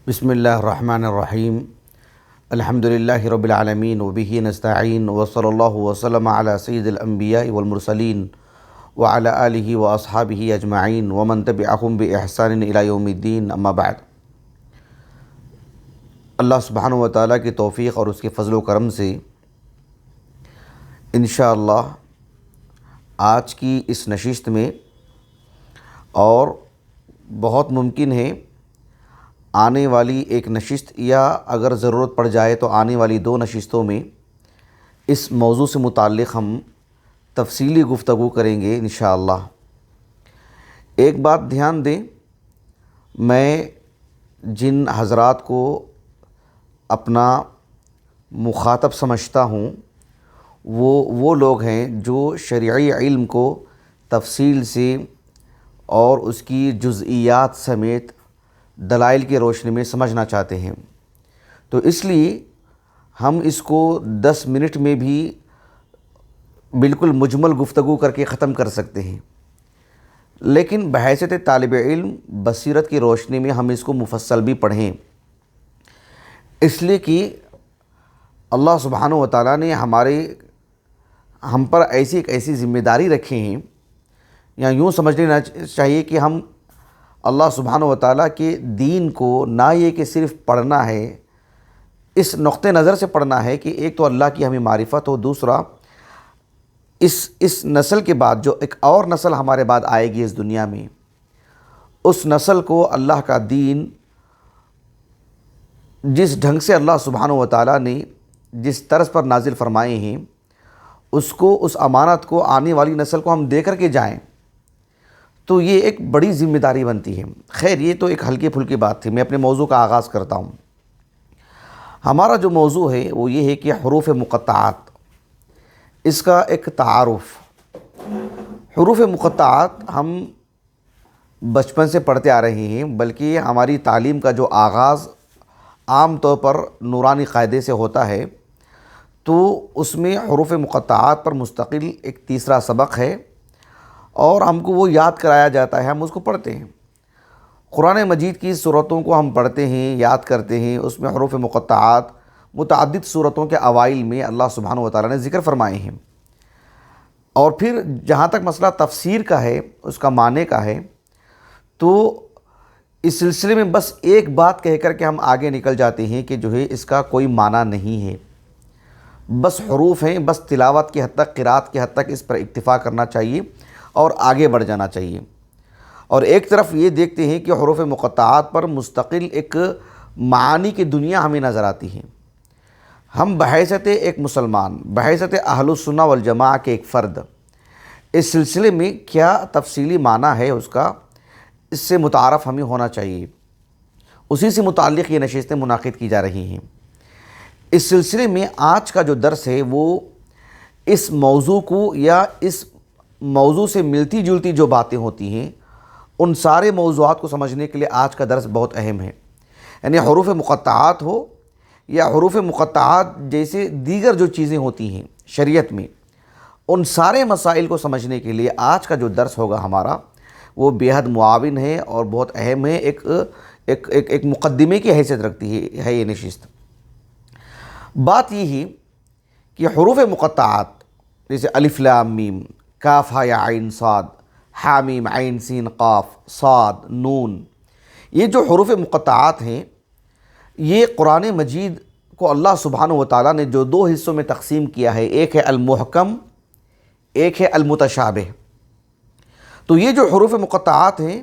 بسم اللہ الرحمن الرحیم الحمد للہ رب العالمین وبہ نستعین وصلی اللہ وسلم علی سید الانبیاء والمرسلین وعلی آلہ واصحابہ اجمعین ومن تبعہم بإحسان الی یوم الدین، اما بعد۔ اللہ سبحانہ و تعالیٰ کی توفیق اور اس کے فضل و کرم سے انشاءاللہ آج کی اس نشست میں اور بہت ممکن ہے آنے والی ایک نشست یا اگر ضرورت پڑ جائے تو آنے والی 2 نشستوں میں اس موضوع سے متعلق ہم تفصیلی گفتگو کریں گے انشاءاللہ۔ ایک بات دھیان دیں، میں جن حضرات کو اپنا مخاطب سمجھتا ہوں وہ لوگ ہیں جو شرعی علم کو تفصیل سے اور اس کی جزئیات سمیت دلائل کی روشنی میں سمجھنا چاہتے ہیں، تو اس لیے ہم اس کو 10 منٹ میں بھی بالکل مجمل گفتگو کر کے ختم کر سکتے ہیں، لیکن بحیثیت طالب علم بصیرت کی روشنی میں ہم اس کو مفصل بھی پڑھیں، اس لیے کہ اللہ سبحانہ و تعالیٰ نے ہم پر ایسی ذمہ داری رکھے ہیں، یا یوں سمجھ لینا چاہیے کہ ہم اللہ سبحانہ و تعالیٰ کے دین کو نہ یہ کہ صرف پڑھنا ہے، اس نقطہ نظر سے پڑھنا ہے کہ ایک تو اللہ کی ہمیں معرفت ہو، دوسرا اس نسل کے بعد جو ایک اور نسل ہمارے بعد آئے گی اس دنیا میں، اس نسل کو اللہ کا دین جس ڈھنگ سے اللہ سبحانہ و تعالیٰ نے جس طرز پر نازل فرمائے ہیں، اس امانت کو آنے والی نسل کو ہم دے کر کے جائیں، تو یہ ایک بڑی ذمہ داری بنتی ہے۔ خیر، یہ تو ایک ہلکی پھلکی بات تھی، میں اپنے موضوع کا آغاز کرتا ہوں۔ ہمارا جو موضوع ہے وہ یہ ہے کہ حروف مقطعات، اس کا ایک تعارف۔ حروف مقطعات ہم بچپن سے پڑھتے آ رہے ہیں، بلکہ ہماری تعلیم کا جو آغاز عام طور پر نورانی قاعدے سے ہوتا ہے، تو اس میں حروف مقطعات پر مستقل ایک تیسرا سبق ہے، اور ہم کو وہ یاد کرایا جاتا ہے، ہم اس کو پڑھتے ہیں۔ قرآن مجید کی صورتوں کو ہم پڑھتے ہیں، یاد کرتے ہیں، اس میں حروف مقطعات متعدد صورتوں کے اوائل میں اللہ سبحانہ و تعالیٰ نے ذکر فرمائے ہیں، اور پھر جہاں تک مسئلہ تفسیر کا ہے، اس کا معنی کا ہے، تو اس سلسلے میں بس ایک بات کہہ کر کے ہم آگے نکل جاتے ہیں کہ جو ہے اس کا کوئی معنی نہیں ہے، بس حروف ہیں، بس تلاوت کی حد تک، قرات کی حد تک اس پر اکتفا کرنا چاہیے اور آگے بڑھ جانا چاہیے۔ اور ایک طرف یہ دیکھتے ہیں کہ حروف مقطعات پر مستقل ایک معانی کی دنیا ہمیں نظر آتی ہے۔ ہم بحیثیت ایک مسلمان، بحیثیت اہل السنہ والجماعہ کے ایک فرد، اس سلسلے میں کیا تفصیلی معنی ہے اس کا، اس سے متعارف ہمیں ہونا چاہیے۔ اسی سے متعلق یہ نشستیں منعقد کی جا رہی ہیں۔ اس سلسلے میں آج کا جو درس ہے وہ اس موضوع کو، یا اس موضوع سے ملتی جلتی جو باتیں ہوتی ہیں، ان سارے موضوعات کو سمجھنے کے لیے آج کا درس بہت اہم ہے۔ یعنی حروف مقطعات ہو یا حروف مقطعات جیسے دیگر جو چیزیں ہوتی ہیں شریعت میں، ان سارے مسائل کو سمجھنے کے لیے آج کا جو درس ہوگا ہمارا، وہ بے حد معاون ہے اور بہت اہم ہے، ایک مقدمے کی حیثیت رکھتی ہے یہ نشست۔ بات یہ ہے کہ حروف مقطعات جیسے الف لام میم، کاف ہا یا عین صاد، حا میم عین سین قاف صاد نون، یہ جو حروف مقطعات ہیں، یہ قرآن مجید کو اللہ سبحانہ و تعالیٰ نے جو 2 حصوں میں تقسیم کیا ہے، ایک ہے المحکم، ایک ہے المتشابہ۔ تو یہ جو حروف مقطعات ہیں،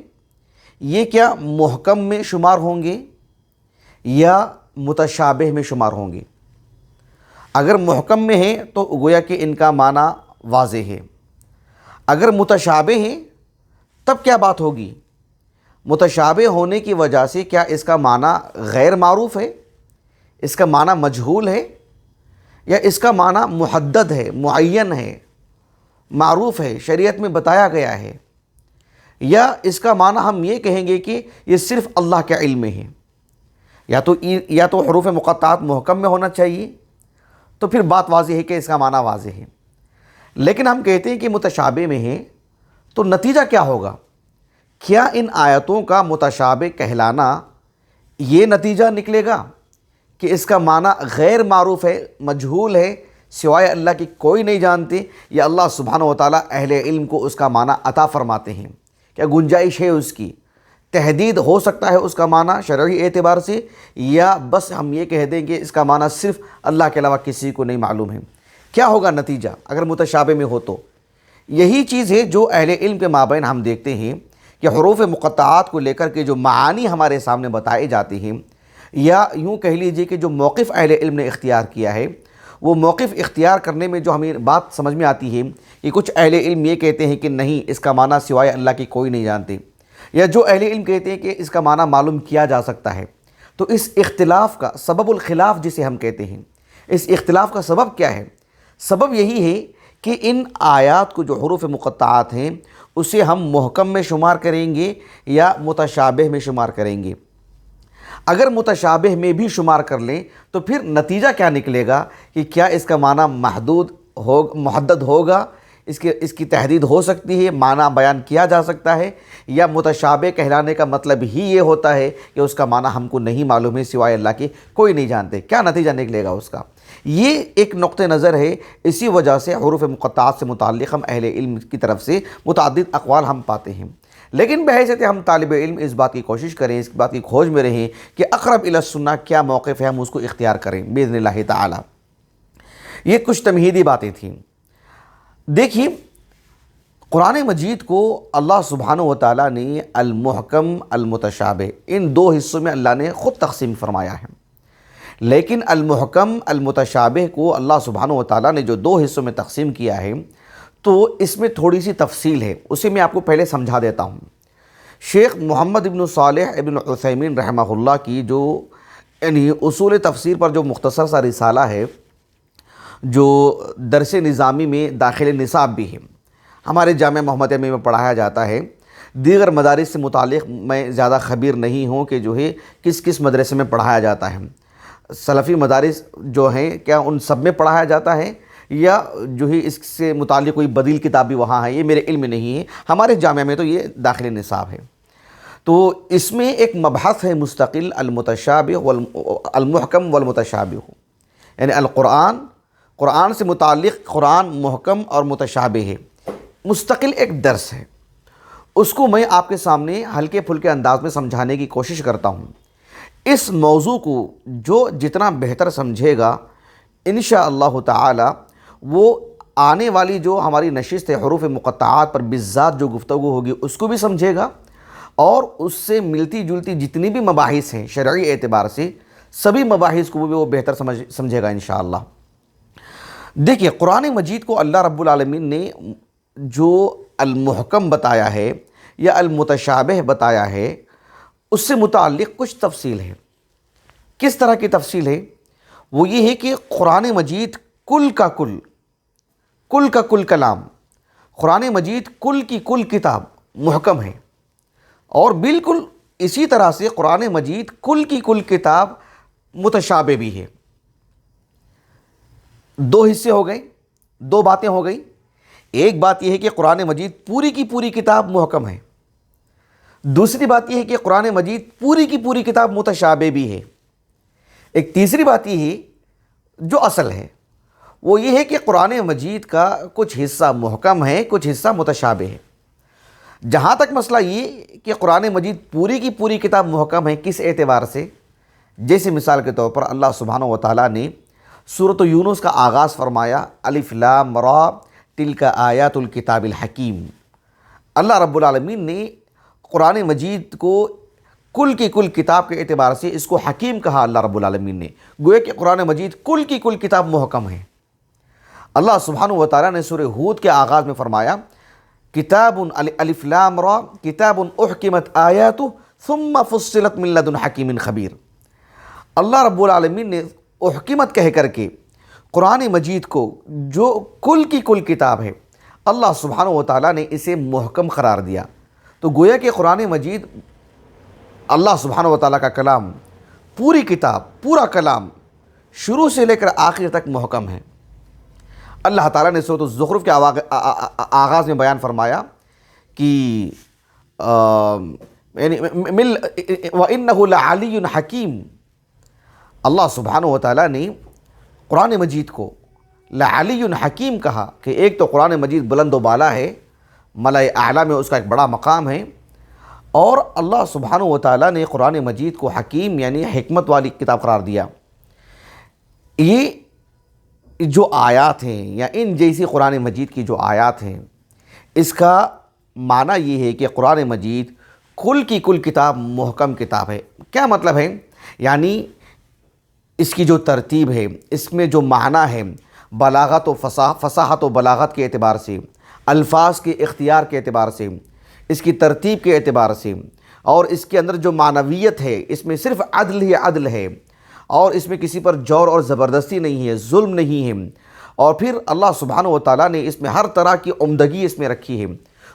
یہ کیا محکم میں شمار ہوں گے یا متشابہ میں شمار ہوں گے؟ اگر محکم میں ہیں تو گویا کہ ان کا معنی واضح ہے، اگر متشابہ ہیں تب کیا بات ہوگی؟ متشابہ ہونے کی وجہ سے کیا اس کا معنی غیر معروف ہے، اس کا معنی مجہول ہے، یا اس کا معنی محدد ہے، معین ہے، معروف ہے، شریعت میں بتایا گیا ہے، یا اس کا معنی ہم یہ کہیں گے کہ یہ صرف اللہ کے علم میں ہے؟ یا تو حروف مقطعات محکم میں ہونا چاہیے، تو پھر بات واضح ہے کہ اس کا معنی واضح ہے، لیکن ہم کہتے ہیں کہ متشابہ میں ہیں، تو نتیجہ کیا ہوگا؟ کیا ان آیتوں کا متشابہ کہلانا یہ نتیجہ نکلے گا کہ اس کا معنی غیر معروف ہے، مجہول ہے، سوائے اللہ کی کوئی نہیں جانتے، یا اللہ سبحانہ و تعالیٰ اہل علم کو اس کا معنی عطا فرماتے ہیں؟ کیا گنجائش ہے اس کی؟ تحدید ہو سکتا ہے اس کا معنی شرعی اعتبار سے، یا بس ہم یہ کہہ دیں کہ اس کا معنی صرف اللہ کے علاوہ کسی کو نہیں معلوم ہے؟ کیا ہوگا نتیجہ اگر متشابہ میں ہو تو؟ یہی چیز ہے جو اہل علم کے مابین ہم دیکھتے ہیں کہ حروف مقطعات کو لے کر کے جو معانی ہمارے سامنے بتائے جاتے ہیں، یا یوں کہہ لیجئے کہ جو موقف اہل علم نے اختیار کیا ہے، وہ موقف اختیار کرنے میں جو ہمیں بات سمجھ میں آتی ہے کہ کچھ اہل علم یہ کہتے ہیں کہ نہیں، اس کا معنی سوائے اللہ کی کوئی نہیں جانتے، یا جو اہل علم کہتے ہیں کہ اس کا معنی معلوم کیا جا سکتا ہے۔ تو اس اختلاف کا سبب الخلاف جسے ہم کہتے ہیں، اس اختلاف کا سبب کیا ہے؟ سبب یہی ہے کہ ان آیات کو جو حروف مقطعات ہیں اسے ہم محکم میں شمار کریں گے یا متشابہ میں شمار کریں گے۔ اگر متشابہ میں بھی شمار کر لیں تو پھر نتیجہ کیا نکلے گا کہ کیا اس کا معنی محدد ہوگا، اس کی تحدید ہو سکتی ہے، معنی بیان کیا جا سکتا ہے، یا متشابہ کہلانے کا مطلب ہی یہ ہوتا ہے کہ اس کا معنی ہم کو نہیں معلوم ہے، سوائے اللہ کے کوئی نہیں جانتے؟ کیا نتیجہ نکلے گا اس کا؟ یہ ایک نقطہ نظر ہے۔ اسی وجہ سے حروف مقطعات سے متعلق ہم اہل علم کی طرف سے متعدد اقوال ہم پاتے ہیں، لیکن بحیثیت ہم طالب علم اس بات کی کوشش کریں، اس بات کی کھوج میں رہیں کہ اقرب الی السنہ کیا موقف ہے، ہم اس کو اختیار کریں باذن اللہ تعالی۔ یہ کچھ تمہیدی باتیں تھیں۔ دیکھیے، قرآن مجید کو اللہ سبحانہ و تعالیٰ نے المحکم المتشابہ ان دو حصوں میں اللہ نے خود تقسیم فرمایا ہے، لیکن المحکم المتشابہ کو اللہ سبحانہ و تعالیٰ نے جو دو حصوں میں تقسیم کیا ہے تو اس میں تھوڑی سی تفصیل ہے، اسے میں آپ کو پہلے سمجھا دیتا ہوں۔ شیخ محمد ابن صالح ابن عثیمین رحمہ اللہ کی جو یعنی اصول تفسیر پر جو مختصر سا رسالہ ہے، جو درس نظامی میں داخل نصاب بھی ہے، ہمارے جامعہ محمدیہ میں پڑھایا جاتا ہے، دیگر مدارس سے متعلق میں زیادہ خبیر نہیں ہوں کہ جو ہے کس کس مدرسے میں پڑھایا جاتا ہے، سلفی مدارس جو ہیں کیا ان سب میں پڑھایا جاتا ہے، یا جو ہے اس سے متعلق کوئی بدیل کتاب بھی وہاں ہے، یہ میرے علم میں نہیں ہے، ہمارے جامعہ میں تو یہ داخل نصاب ہے۔ تو اس میں ایک مبحث ہے مستقل، المتشابہ المحکم والمتشابہ، یعنی قرآن سے متعلق قرآن محکم اور متشابہ ہے، مستقل ایک درس ہے، اس کو میں آپ کے سامنے ہلکے پھلکے انداز میں سمجھانے کی کوشش کرتا ہوں۔ اس موضوع کو جو جتنا بہتر سمجھے گا انشاءاللہ تعالی، وہ آنے والی جو ہماری نشست ہے حروف مقطعات پر بالذات جو گفتگو ہوگی اس کو بھی سمجھے گا، اور اس سے ملتی جلتی جتنی بھی مباحث ہیں شرعی اعتبار سے سبھی مباحث کو بھی وہ بہتر سمجھے گا انشاءاللہ۔ دیکھیے، قرآن مجید کو اللہ رب العالمین نے جو المحکم بتایا ہے یا المتشابہ بتایا ہے، اس سے متعلق کچھ تفصیل ہے۔ کس طرح کی تفصیل ہے؟ وہ یہ ہے کہ قرآن مجید کل کا کل کلام، قرآن مجید کل کی کل کتاب محکم ہے، اور بالکل اسی طرح سے قرآن مجید کل کی کل کتاب متشابہ بھی ہے۔ دو حصے ہو گئے، دو باتیں ہو گئی۔ ایک بات یہ ہے کہ قرآن مجید پوری کی پوری کتاب محکم ہے، دوسری بات یہ ہے کہ قرآن مجید پوری کی پوری کتاب متشابہ بھی ہے۔ ایک تیسری بات یہ ہے جو اصل ہے، وہ یہ ہے کہ قرآن مجید کا کچھ حصہ محکم ہے، کچھ حصہ متشابہ ہے۔ جہاں تک مسئلہ یہ کہ قرآن مجید پوری کی پوری کتاب محکم ہے، کس اعتبار سے؟ جیسے مثال کے طور پر اللہ سبحانہ و تعالیٰ نے سورۃ یونس کا آغاز فرمایا، الف لام را تلک آیات الکتاب الحکیم۔ اللہ رب العالمین نے قرآن مجید کو کل کی کل کتاب کے اعتبار سے اس کو حکیم کہا اللہ رب العالمین نے، گویا کہ قرآن مجید کل کی کل کتاب محکم ہے۔ اللہ سبحانہ و تعالیٰ نے سورہ ہود کے آغاز میں فرمایا، کتاب الف لام را کتاب احکمت آیاتہ ثم فصلت من لدن حکیم خبیر۔ اللہ رب العالمین نے احکمت کہہ کر کے قرآن مجید کو جو کل کی کل کتاب ہے، اللہ سبحانہ و تعالیٰ نے اسے محکم قرار دیا۔ تو گویا کہ قرآن مجید اللہ سبحانہ و تعالیٰ کا کلام، پوری کتاب، پورا کلام شروع سے لے کر آخر تک محکم ہے۔ اللہ تعالیٰ نے سورۃ الزخرف کے آغاز میں بیان فرمایا کہ یعنی وَإِنَّهُ لَعَلِيٌّ حَكِيمٌ، اللہ سبحانہ و تعالیٰ نے قرآن مجید کو لعلی حکیم کہا کہ ایک تو قرآن مجید بلند و بالا ہے، ملائے اعلیٰ میں اس کا ایک بڑا مقام ہے، اور اللہ سبحانہ و تعالیٰ نے قرآن مجید کو حکیم یعنی حکمت والی کتاب قرار دیا۔ یہ جو آیات ہیں یا ان جیسی قرآن مجید کی جو آیات ہیں، اس کا معنی یہ ہے کہ قرآن مجید کل کی کل کتاب محکم کتاب ہے۔ کیا مطلب ہے؟ یعنی اس کی جو ترتیب ہے، اس میں جو معنی ہے، بلاغت و فصاحت و بلاغت کے اعتبار سے، الفاظ کے اختیار کے اعتبار سے، اس کی ترتیب کے اعتبار سے، اور اس کے اندر جو معنویت ہے، اس میں صرف عدل ہی عدل ہے، اور اس میں کسی پر جور اور زبردستی نہیں ہے، ظلم نہیں ہے، اور پھر اللہ سبحانہ و تعالیٰ نے اس میں ہر طرح کی عمدگی اس میں رکھی ہے۔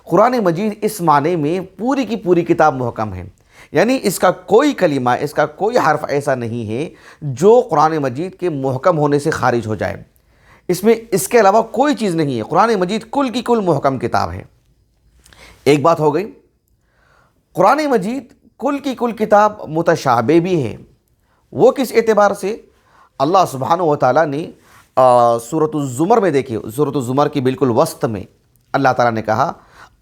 قرآن مجید اس معنی میں پوری کی پوری کتاب محکم ہے، یعنی اس کا کوئی کلمہ، اس کا کوئی حرف ایسا نہیں ہے جو قرآن مجید کے محکم ہونے سے خارج ہو جائے۔ اس میں اس کے علاوہ کوئی چیز نہیں ہے۔ قرآن مجید کل کی کل محکم کتاب ہے۔ ایک بات ہو گئی، قرآن مجید کل کی کل کتاب متشابہ بھی ہے۔ وہ کس اعتبار سے؟ اللہ سبحانہ و تعالیٰ نے سورۃ الزمر میں دیکھیے، سورۃ الزمر کی بالکل وسط میں اللہ تعالیٰ نے کہا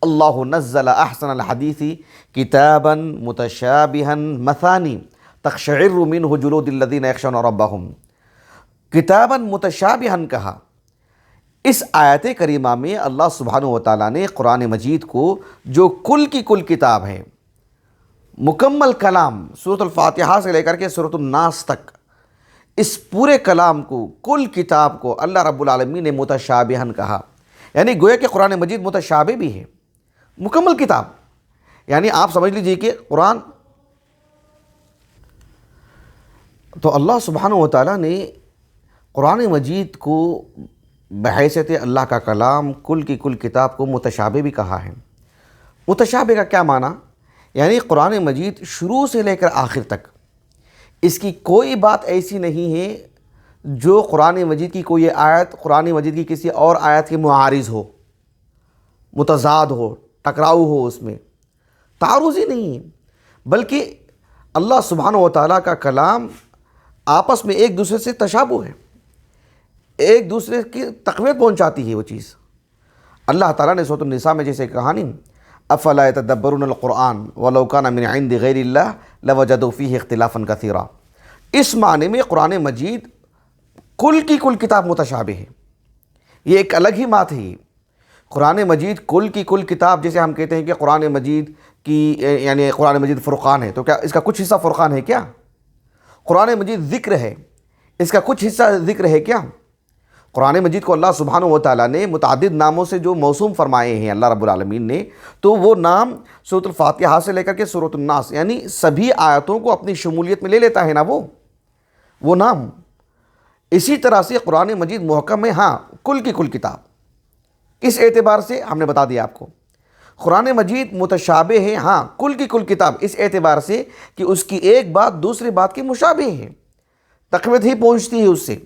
اللہ نزل احسن الحدیث کتابا متشابہا مثانی تقشعر منہ جلود الذین یخشون ربہم۔ کتابا متشابہا کہا۔ اس آیت کریمہ میں اللہ سبحانہ و تعالیٰ نے قرآن مجید کو جو کل کی کل کتاب ہے، مکمل کلام سورۃ الفاتحہ سے لے کر کے سورۃ الناس تک، اس پورے کلام کو، کل کتاب کو اللہ رب العالمین نے متشابہا کہا۔ یعنی گویا کہ قرآن مجید متشابہ بھی ہے، مکمل کتاب۔ یعنی آپ سمجھ لیجئے کہ قرآن تو اللہ سبحانہ و تعالیٰ نے قرآن مجید کو بحیثیت اللہ کا کلام کل کی کل کتاب کو متشابہ بھی کہا ہے۔ متشابہ کا کیا معنی؟ یعنی قرآن مجید شروع سے لے کر آخر تک اس کی کوئی بات ایسی نہیں ہے جو قرآن مجید کی کوئی آیت قرآن مجید کی کسی اور آیت کے معارض ہو، متضاد ہو، ٹکراؤ ہو، اس میں تعارض ہی نہیں ہے، بلکہ اللہ سبحانہ و تعالیٰ کا کلام آپس میں ایک دوسرے سے تشابہ ہے، ایک دوسرے کی تقویت پہنچاتی ہے وہ چیز۔ اللہ تعالیٰ نے سورۃ النساء میں جیسے کہانی افلا یتدبرون القرآن ولو کان من عند غیر اللہ لوجدوا فیہ اختلافا کثیرا۔ اس معنی میں قرآن مجید کل کی کل کتاب متشابہ ہے، یہ ایک الگ ہی بات ہے۔ قرآن مجید کل کی کل کتاب، جیسے ہم کہتے ہیں کہ قرآن مجید کی یعنی قرآن مجید فرقان ہے، تو کیا اس کا کچھ حصہ فرقان ہے کیا؟ قرآن مجید ذکر ہے، اس کا کچھ حصہ ذکر ہے کیا؟ قرآن مجید کو اللہ سبحانہ و تعالیٰ نے متعدد ناموں سے جو موسوم فرمائے ہیں اللہ رب العالمین نے، تو وہ نام سورۃ الفاتحہ سے لے کر کے سورۃ الناس یعنی سبھی آیتوں کو اپنی شمولیت میں لے لیتا ہے نا وہ نام۔ اسی طرح سے قرآن مجید محکم ہے، ہاں کل کی کل کتاب۔ اس اعتبار سے ہم نے بتا دیا آپ کو قرآن مجید متشابہ ہے، ہاں کل کی کل کتاب، اس اعتبار سے کہ اس کی ایک بات دوسری بات کی مشابہ ہے، تقویت ہی پہنچتی ہے اس سے۔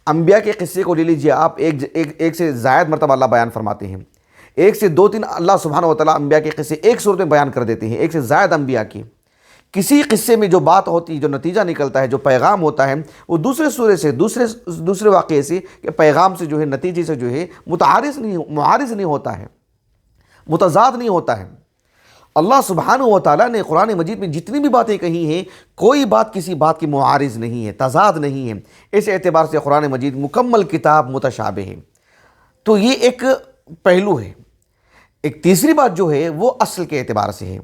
انبیاء کے قصے کو لے لیجئے آپ، ایک سے زائد مرتبہ اللہ بیان فرماتے ہیں، ایک سے دو تین اللہ سبحانہ و تعالیٰ انبیاء کے قصے ایک صورت میں بیان کر دیتے ہیں، ایک سے زائد انبیاء کی۔ کسی قصے میں جو بات ہوتی ہے، جو نتیجہ نکلتا ہے، جو پیغام ہوتا ہے، وہ دوسرے سورے سے دوسرے واقعے سے پیغام سے جو ہے، نتیجے سے جو ہے معارض نہیں ہوتا ہے، متضاد نہیں ہوتا ہے۔ اللہ سبحانہ و تعالیٰ نے قرآن مجید میں جتنی بھی باتیں کہی ہیں، کوئی بات کسی بات کی معارض نہیں ہے، تضاد نہیں ہے۔ اس اعتبار سے قرآن مجید مکمل کتاب متشابہ ہے۔ تو یہ ایک پہلو ہے۔ ایک تیسری بات جو ہے وہ اصل کے اعتبار سے ہے،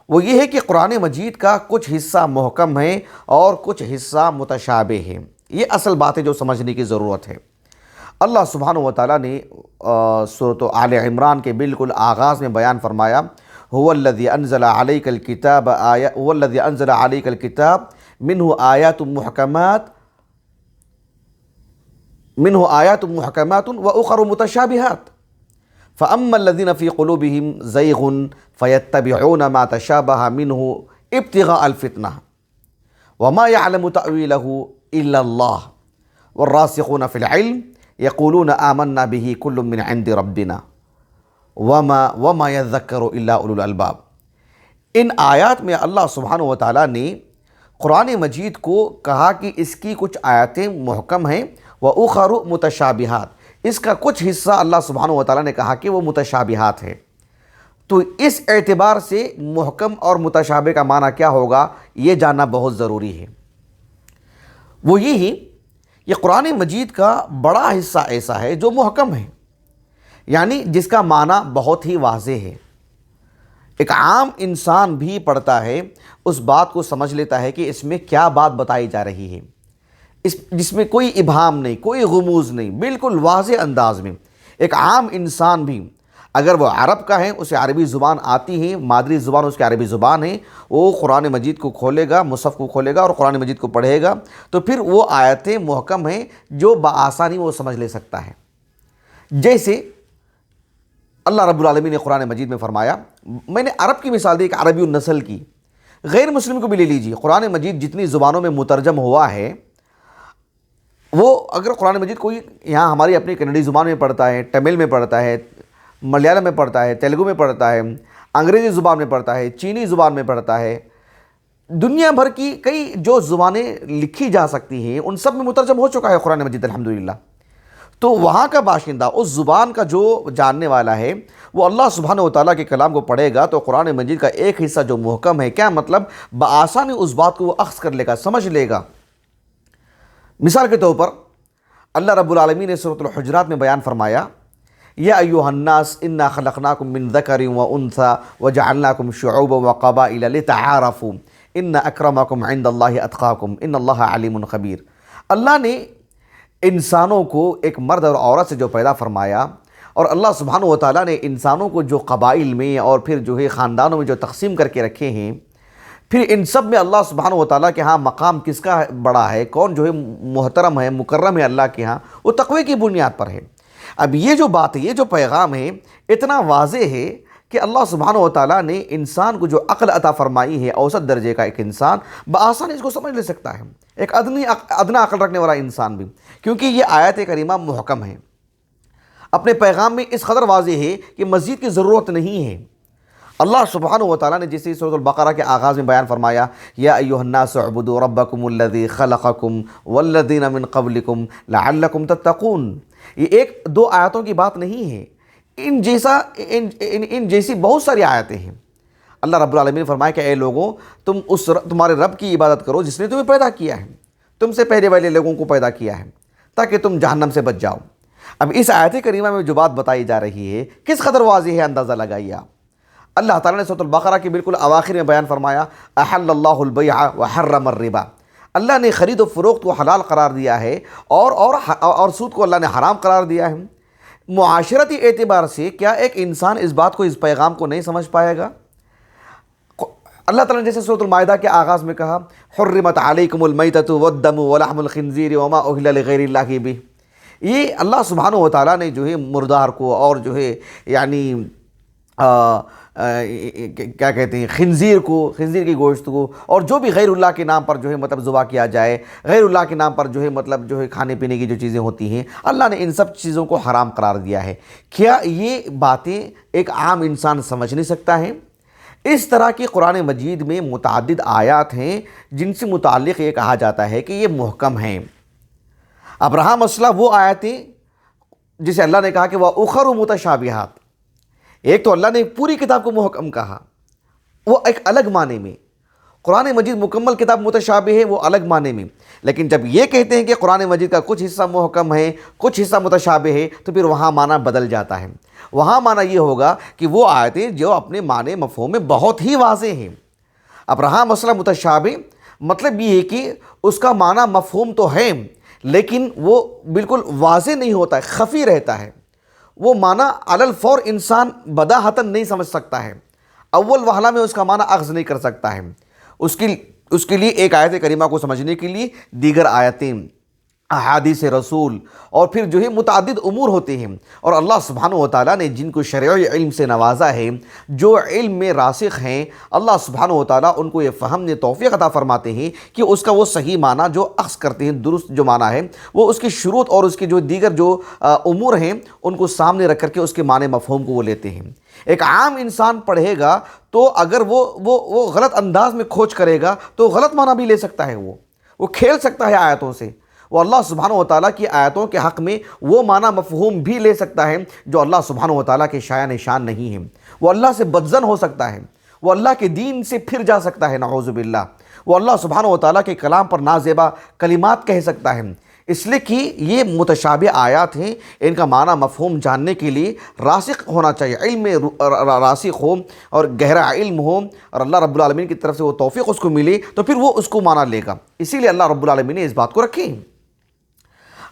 وہ یہ ہے کہ قرآن مجید کا کچھ حصہ محکم ہے اور کچھ حصہ متشابہ ہے۔ یہ اصل بات ہے جو سمجھنے کی ضرورت ہے۔ اللہ سبحانہ و تعالیٰ نے سورۃ آل عمران کے بالکل آغاز میں بیان فرمایا هو الذي انزل عليك الكتاب هو الذي انزل عليك الكتاب منه آيات محكمات واخر متشابهات فاما الذين في قلوبهم زيغ فيتبعون ما تشابه منه ابتغاء الفتنة وما يعلم تأويله الا الله والراسخون في العلم يقولون آمنا به كل من عند ربنا وما يذكر الا اولو الالباب۔ ان آیات میں اللہ سبحانہ و تعالیٰ نے قرآن مجید کو کہا کہ اس کی کچھ آیاتیں محکم ہیں وَأُخَرُ مُتَشَابِهَاتِ، اس کا کچھ حصہ اللہ سبحانہ و تعالیٰ نے کہا کہ وہ متشابہات ہے۔ تو اس اعتبار سے محکم اور متشابہ کا معنی کیا ہوگا یہ جاننا بہت ضروری ہے۔ وہ یہ قرآن مجید کا بڑا حصہ ایسا ہے جو محکم ہے، یعنی جس کا معنی بہت ہی واضح ہے، ایک عام انسان بھی پڑھتا ہے اس بات کو سمجھ لیتا ہے کہ اس میں کیا بات بتائی جا رہی ہے، جس میں کوئی ابہام نہیں، کوئی غموض نہیں، بالکل واضح انداز میں ایک عام انسان بھی، اگر وہ عرب کا ہے، اسے عربی زبان آتی ہے، مادری زبان اس کی عربی زبان ہے، وہ قرآن مجید کو کھولے گا، مصحف کو کھولے گا اور قرآن مجید کو پڑھے گا تو پھر وہ آیتیں محکم ہیں جو بآسانی وہ سمجھ لے سکتا ہے۔ جیسے اللہ رب العالمین نے قرآن مجید میں فرمایا، میں نے عرب کی مثال دی کہ عربی النسل کی، غیر مسلم کو بھی لے لیجیے، قرآن مجید جتنی زبانوں میں مترجم ہوا ہے، وہ اگر قرآن مجید کوئی یہاں ہماری اپنی کنڑی زبان میں پڑھتا ہے، تمل میں پڑھتا ہے، ملیالم میں پڑھتا ہے، تیلگو میں پڑھتا ہے، انگریزی زبان میں پڑھتا ہے، چینی زبان میں پڑھتا ہے، دنیا بھر کی کئی جو زبانیں لکھی جا سکتی ہیں ان سب میں مترجم ہو چکا ہے قرآن مجید الحمدللہ۔ تو وہاں کا باشندہ، اس زبان کا جو جاننے والا ہے، وہ اللہ سبحانہ و تعالیٰ کے کلام کو پڑھے گا تو قرآن مجید کا ایک حصہ جو محکم ہے، کیا مطلب بآسانی اس بات کو وہ اخذ کر لے گا، سمجھ لے گا۔ مثال کے طور پر اللہ رب العالمین نے سورۃ الحجرات میں بیان فرمایا، یا ایھا الناس انا خلقناکم من ذکر وانثی وجعلناکم شعوبا وقبائل لتعارفوا ان اکرمکم عند اللہ اتقاکم ان اللہ علیم خبیر۔ اللہ نے انسانوں کو ایک مرد اور عورت سے جو پیدا فرمایا، اور اللہ سبحانہ و تعالیٰ نے انسانوں کو جو قبائل میں اور پھر جو ہے خاندانوں میں جو تقسیم کر کے رکھے ہیں، پھر ان سب میں اللہ سبحانہ و تعالیٰ کے ہاں مقام کس کا بڑا ہے، کون جو ہے محترم ہے، مکرم ہے اللہ کے ہاں، وہ تقوی کی بنیاد پر ہے۔ اب یہ جو بات ہے، یہ جو پیغام ہے، اتنا واضح ہے کہ اللہ سبحانہ و تعالیٰ نے انسان کو جو عقل عطا فرمائی ہے، اوسط درجے کا ایک انسان بآسانی اس کو سمجھ لے سکتا ہے، ایک ادنا عقل رکھنے والا انسان بھی، کیونکہ یہ آیت کریمہ محکم ہے، اپنے پیغام میں اس قدر واضح ہے کہ مزید کی ضرورت نہیں ہے۔ اللہ سبحانہ و تعالیٰ نے جیسے سورۃ البقرہ کے آغاز میں بیان فرمایا، یا ایھا الناس اعبدوا ربکم الذی خلقکم والذین من قبلکم لعلکم تتقون۔ یہ ایک دو آیتوں کی بات نہیں ہے، ان جیسی بہت ساری آیتیں ہیں۔ اللہ رب العالمین نے فرمایا کہ اے لوگوں، تم تمہارے رب کی عبادت کرو جس نے تمہیں پیدا کیا ہے، تم سے پہلے والے لوگوں کو پیدا کیا ہے تاکہ تم جہنم سے بچ جاؤ۔ اب اس آیت کریمہ میں جو بات بتائی جا رہی ہے کس قدر واضح ہے، اندازہ لگائیے آپ۔ اللہ تعالیٰ نے سورۃ البقرہ کے بالکل اواخر میں بیان فرمایا، احل اللہ البیع وحرم الربا، اللہ نے خرید و فروخت کو حلال قرار دیا ہے اور سود کو اللہ نے حرام قرار دیا ہے۔ معاشرتی اعتبار سے کیا ایک انسان اس بات کو، اس پیغام کو نہیں سمجھ پائے گا؟ اللہ تعالیٰ نے جیسے سورۃ المائدہ کے آغاز میں کہا، حرمت علیکم المیتۃ والدم ولحم الخنزیر وما اہل لغیر اللہ بہ، یہ اللہ سبحانہ و تعالیٰ نے جو ہے مردار کو اور جو ہے یعنی کیا کہتے ہیں خنزیر کی گوشت کو اور جو بھی غیر اللہ کے نام پر جو ہے مطلب ذبح کیا جائے، غیر اللہ کے نام پر جو ہے مطلب جو ہے کھانے پینے کی جو چیزیں ہوتی ہیں، اللہ نے ان سب چیزوں کو حرام قرار دیا ہے۔ کیا یہ باتیں ایک عام انسان سمجھ نہیں سکتا ہے؟ اس طرح کی قرآن مجید میں متعدد آیات ہیں جن سے متعلق یہ کہا جاتا ہے کہ یہ محکم ہیں۔ اب رہا مسئلہ وہ آیتیں جسے اللہ نے کہا کہ وَأُخَرُ مُتَشَابِهَاتِ، ایک تو اللہ نے پوری کتاب کو محکم کہا، وہ ایک الگ معنی میں، قرآن مجید مکمل کتاب متشابہ ہے وہ الگ معنی میں، لیکن جب یہ کہتے ہیں کہ قرآن مجید کا کچھ حصہ محکم ہے کچھ حصہ متشابہ ہے تو پھر وہاں معنی بدل جاتا ہے۔ وہاں معنی یہ ہوگا کہ وہ آیتیں جو اپنے معنی مفہوم میں بہت ہی واضح ہیں۔ اب رہا مسئلہ متشابہ، مطلب یہ ہے کہ اس کا معنی مفہوم تو ہے لیکن وہ بالکل واضح نہیں ہوتا ہے، خفی رہتا ہے، وہ معنی علی الفور انسان بداہتاً نہیں سمجھ سکتا ہے، اول وہلہ میں اس کا معنی اخذ نہیں کر سکتا ہے۔ اس کے لیے ایک آیت کریمہ کو سمجھنے کے لیے دیگر آیتیں، احادیث رسول اور پھر جو ہے متعدد امور ہوتے ہیں، اور اللہ سبحانہ و تعالیٰ نے جن کو شرعی علم سے نوازا ہے، جو علم میں راسخ ہیں، اللہ سبحانہ و تعالیٰ ان کو یہ فہم توفیق عطا فرماتے ہیں کہ اس کا وہ صحیح معنی جو اخذ کرتے ہیں، درست جو معنی ہے وہ اس کی شروط اور اس کے جو دیگر جو امور ہیں ان کو سامنے رکھ کر کے اس کے معنی مفہوم کو وہ لیتے ہیں۔ ایک عام انسان پڑھے گا تو اگر وہ غلط انداز میں کھوج کرے گا تو غلط معنی بھی لے سکتا ہے، وہ کھیل سکتا ہے آیتوں سے، وہ اللہ سبحانہ وتعالیٰ کی آیتوں کے حق میں وہ معنی مفہوم بھی لے سکتا ہے جو اللہ سبحانہ وتعالیٰ کے شایان شان نہیں ہے، وہ اللہ سے بدظن ہو سکتا ہے، وہ اللہ کے دین سے پھر جا سکتا ہے نعوذ باللہ، وہ اللہ سبحانہ وتعالیٰ کے کلام پر نازیبا کلمات کہہ سکتا ہے۔ اس لیے کہ یہ متشابہ آیات ہیں، ان کا معنی مفہوم جاننے کے لیے راسخ ہونا چاہیے، علم میں راسخ ہو اور گہرا علم ہو، اور اللہ رب العالمین کی طرف سے وہ توفیق اس کو ملے تو پھر وہ اس کو معنی لے گا۔ اسی لیے اللہ رب العالمین نے اس بات کو رکھی۔